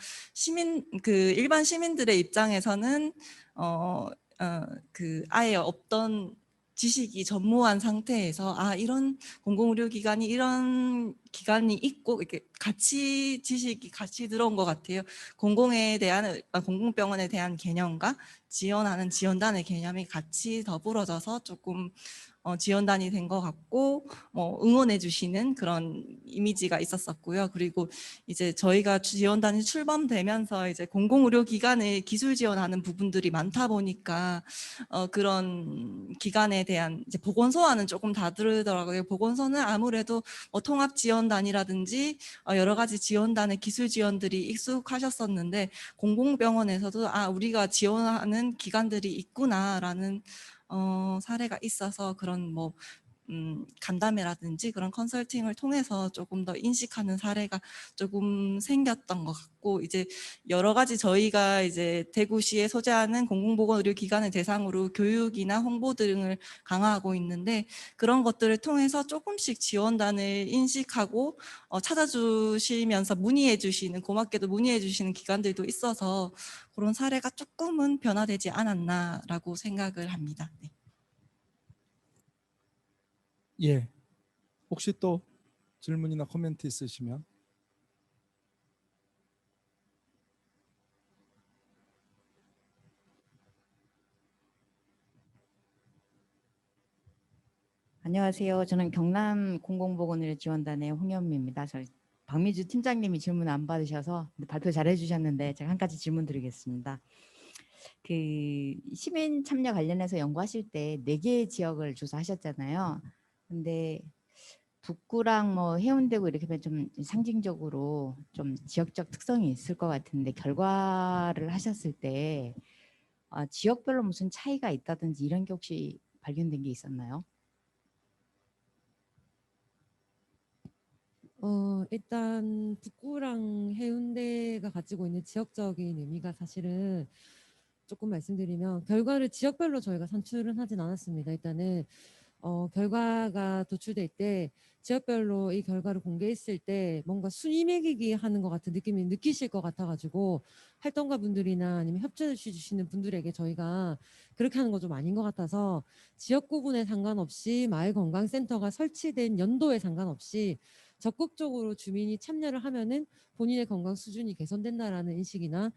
일반 시민들의 입장에서는 아예 없던 지식이 전무한 상태에서 이런 공공의료기관이 이런 기관이 있고 이렇게 같이 지식이 같이 들어온 것 같아요. 공공병원에 대한 개념과 지원하는 지원단의 개념이 같이 더불어져서 조금 지원단이 된 것 같고, 응원해 주시는 그런 이미지가 있었었고요. 그리고 이제 저희가 지원단이 출범되면서 이제 공공의료기관을 기술 지원하는 부분들이 많다 보니까 그런 기관에 대한 이제 보건소와는 조금 다르더라고요. 보건소는 아무래도 통합지원단이라든지 여러 가지 지원단의 기술 지원들이 익숙하셨었는데, 공공병원에서도 우리가 지원하는 기관들이 있구나라는 사례가 있어서 그런 간담회라든지 그런 컨설팅을 통해서 조금 더 인식하는 사례가 조금 생겼던 것 같고, 이제 여러 가지 저희가 이제 대구시에 소재하는 공공보건의료기관을 대상으로 교육이나 홍보 등을 강화하고 있는데, 그런 것들을 통해서 조금씩 지원단을 인식하고 찾아주시면서 고맙게도 문의해 주시는 기관들도 있어서 그런 사례가 조금은 변화되지 않았나라고 생각을 합니다. 네. 예. 혹시 또 질문이나 코멘트 있으시면. 안녕하세요. 저는 경남 공공보건의료 지원단의 홍현미입니다. 저희 박미주 팀장님이 질문 안 받으셔서 발표 잘 해주셨는데 제가 한 가지 질문 드리겠습니다. 그 시민 참여 관련해서 연구하실 때 4개의 지역을 조사하셨잖아요. 근데 북구랑 뭐 해운대구 이렇게 보면 좀 상징적으로 좀 지역적 특성이 있을 것 같은데, 결과를 하셨을 때 지역별로 무슨 차이가 있다든지 이런 게 혹시 발견된 게 있었나요? 일단 북구랑 해운대가 가지고 있는 지역적인 의미가 사실은 조금 말씀드리면, 결과를 지역별로 저희가 산출은 하진 않았습니다. 일단은 결과가 도출될 때 지역별로 이 결과를 공개했을 때 뭔가 순위 매기기 하는 것 같은 느낌이 느끼실 것 같아가지고, 활동가 분들이나 아니면 협조해 주시는 분들에게 저희가 그렇게 하는 거 좀 아닌 것 같아서, 지역 구분에 상관없이 마을건강센터가 설치된 연도에 상관없이 적극적으로 주민이 참여를 하면은 본인의 건강 수준이 개선된다라는 인식이나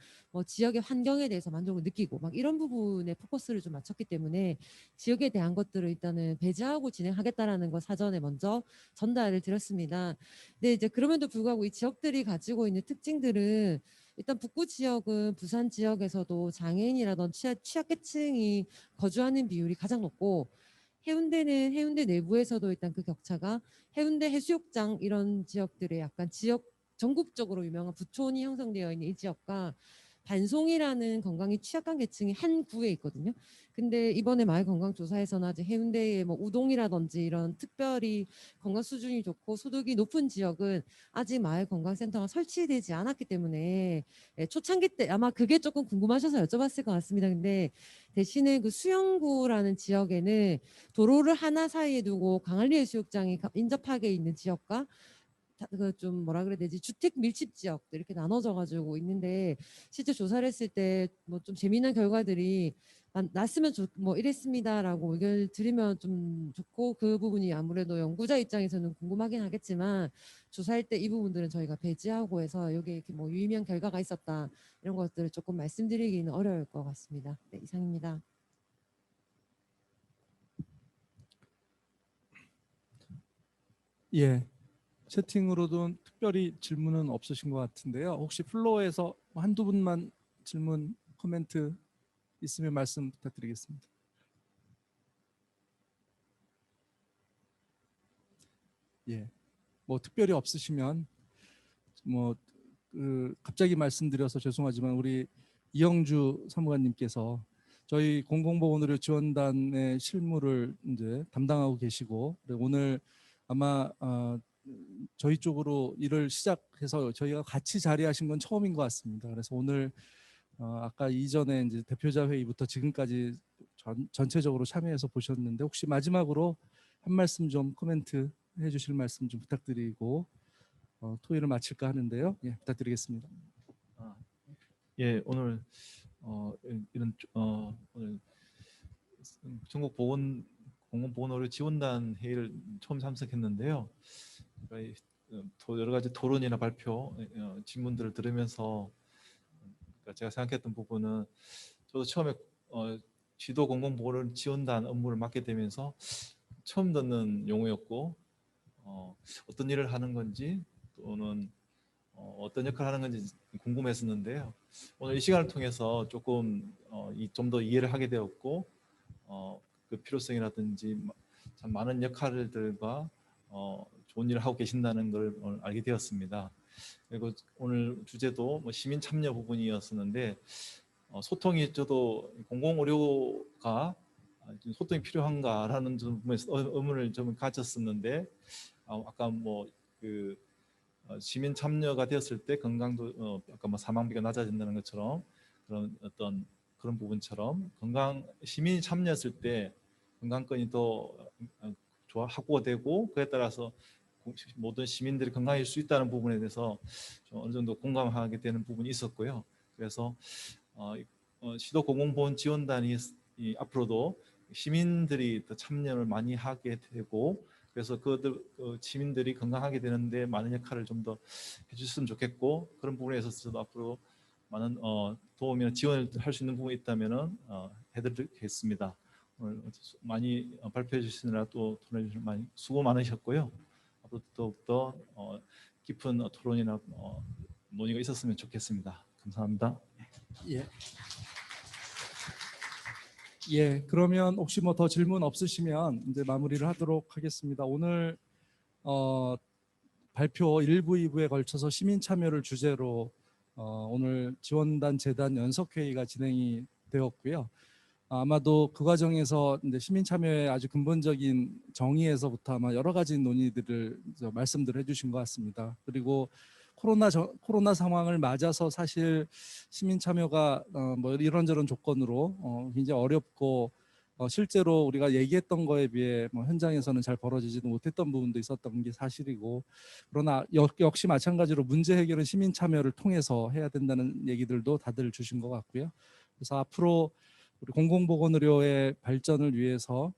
지역의 환경에 대해서 만족을 느끼고 막 이런 부분에 포커스를 좀 맞췄기 때문에, 지역에 대한 것들을 일단은 배제하고 진행하겠다라는 거 사전에 먼저 전달을 드렸습니다. 근데 이제 그럼에도 불구하고 이 지역들이 가지고 있는 특징들은, 일단 북구 지역은 부산 지역에서도 장애인이라든지 취약계층이 거주하는 비율이 가장 높고, 해운대는 해운대 내부에서도 일단 그 격차가, 해운대 해수욕장 이런 지역들의 약간 지역 전국적으로 유명한 부촌이 형성되어 있는 이 지역과 반송이라는 건강이 취약한 계층이 한 구에 있거든요. 근데 이번에 마을건강조사에서는 아직 해운대의 뭐 우동이라든지 이런 특별히 건강 수준이 좋고 소득이 높은 지역은 아직 마을건강센터가 설치되지 않았기 때문에, 초창기 때 아마 그게 조금 궁금하셔서 여쭤봤을 것 같습니다. 근데 대신에 그 수영구라는 지역에는 도로를 하나 사이에 두고 강한리 해수욕장이 인접하게 있는 지역과 좀 뭐라 그래야 되지, 주택 밀집 지역들 이렇게 나눠져 가지고 있는데, 실제 조사를 했을 때 뭐 좀 재미난 결과들이 났으면 뭐 이랬습니다라고 의견을 드리면 좀 좋고, 그 부분이 아무래도 연구자 입장에서는 궁금하긴 하겠지만 조사할 때 이 부분들은 저희가 배제하고 해서 여기에 이렇게 뭐 유의미한 결과가 있었다 이런 것들을 조금 말씀드리기는 어려울 것 같습니다. 네, 이상입니다. 예. 채팅으로도 특별히 질문은 없으신 것 같은데요. 혹시 플로어에서 한두 분만 질문, 코멘트 있으면 말씀 부탁드리겠습니다. 예. 뭐 특별히 없으시면 뭐 갑자기 말씀드려서 죄송하지만 우리 이영주 사무관님께서 저희 공공보건의료 지원단의 실무를 이제 담당하고 계시고 오늘 아마 저희 쪽으로 일을 시작해서 저희가 같이 자리하신 건 처음인 것 같습니다. 그래서 오늘 아까 이전에 이제 대표자 회의부터 지금까지 전체적으로 참여해서 보셨는데 혹시 마지막으로 한 말씀 좀 코멘트 해주실 말씀 좀 부탁드리고 토의를 마칠까 하는데요. 예, 부탁드리겠습니다. 예, 오늘 이런 오늘 전국 공공보건의료 지원단 회의를 처음 참석했는데요. 여러 가지 토론이나 발표, 질문들을 들으면서 제가 생각했던 부분은 저도 처음에 지도 공공보건 지원단 업무를 맡게 되면서 처음 듣는 용어였고 어떤 일을 하는 건지 또는 어떤 역할을 하는 건지 궁금했었는데요. 오늘 이 시간을 통해서 조금 좀 더 이해를 하게 되었고 그 필요성이라든지 참 많은 역할들과 좋은 일을 하고 계신다는 걸 오늘 알게 되었습니다. 그리고 오늘 주제도 시민 참여 부분이었었는데 소통이 저도 공공의료가 소통이 필요한가라는 점에서 의문을 좀 가졌었는데 아까 시민 참여가 되었을 때 건강도 아까 사망비가 낮아진다는 것처럼 그런 부분처럼 시민이 참여했을 때 건강권이 더 확보되고 그에 따라서 모든 시민들이 건강해질 수 있다는 부분에 대해서 좀 어느 정도 공감하게 되는 부분이 있었고요. 그래서 시도 공공보건 지원단이 앞으로도 시민들이 더 참여를 많이 하게 되고 그래서 시민들이 건강하게 되는데 많은 역할을 좀 더 해주셨으면 좋겠고 그런 부분에 있어서도 앞으로 많은 도움이나 지원을 할 수 있는 부분이 있다면 해드리겠습니다. 오늘 많이 발표해 주시느라 또 토론해 주셔서 많이 수고 많으셨고요. 앞으로 더욱더 깊은 토론이나 논의가 있었으면 좋겠습니다. 감사합니다. 예. 예, 그러면 혹시 뭐 더 질문 없으시면 이제 마무리를 하도록 하겠습니다. 오늘 발표 1부, 2부에 걸쳐서 시민 참여를 주제로 오늘 지원단 재단 연석회의가 진행이 되었고요. 아마도 그 과정에서 이제 시민 참여의 아주 근본적인 정의에서부터 아마 여러 가지 논의들을 말씀들을 해주신 것 같습니다. 그리고 코로나 상황을 맞아서 사실 시민 참여가 뭐 이런저런 조건으로 굉장히 어렵고 실제로 우리가 얘기했던 거에 비해 뭐 현장에서는 잘 벌어지지도 못했던 부분도 있었던 게 사실이고 그러나 역시 마찬가지로 문제 해결은 시민 참여를 통해서 해야 된다는 얘기들도 다들 주신 것 같고요. 그래서 앞으로 우리 공공보건의료의 발전을 위해서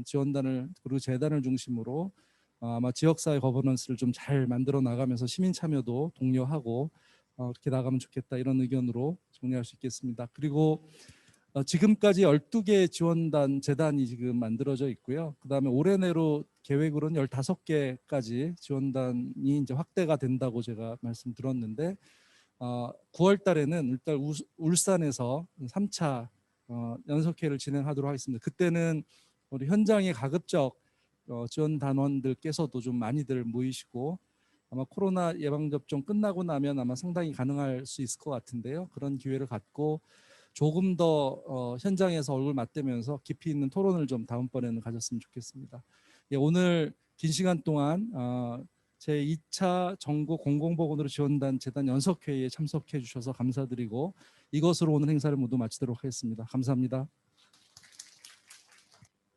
지원단을 그리고 재단을 중심으로 아마 지역사회 거버넌스를 좀 잘 만들어 나가면서 시민 참여도 독려하고 그렇게 나가면 좋겠다 이런 의견으로 정리할 수 있겠습니다. 그리고 지금까지 12개 지원단 재단이 지금 만들어져 있고요. 그다음에 올해 내로 계획으로는 15개까지 지원단이 이제 확대가 된다고 제가 말씀드렸는데 9월 달에는 일단 울산에서 3차 연석회를 진행하도록 하겠습니다. 그때는 우리 현장의 가급적 지원 단원들께서도 좀 많이들 모이시고 아마 코로나 예방접종 끝나고 나면 아마 상당히 가능할 수 있을 것 같은데요. 그런 기회를 갖고 조금 더 현장에서 얼굴 맞대면서 깊이 있는 토론을 좀 다음번에는 가졌으면 좋겠습니다. 예, 오늘 긴 시간 동안 제2차 전국 공공보건의료 지원단 재단 연석회의에 참석해 주셔서 감사드리고 이것으로 오늘 행사를 모두 마치도록 하겠습니다. 감사합니다.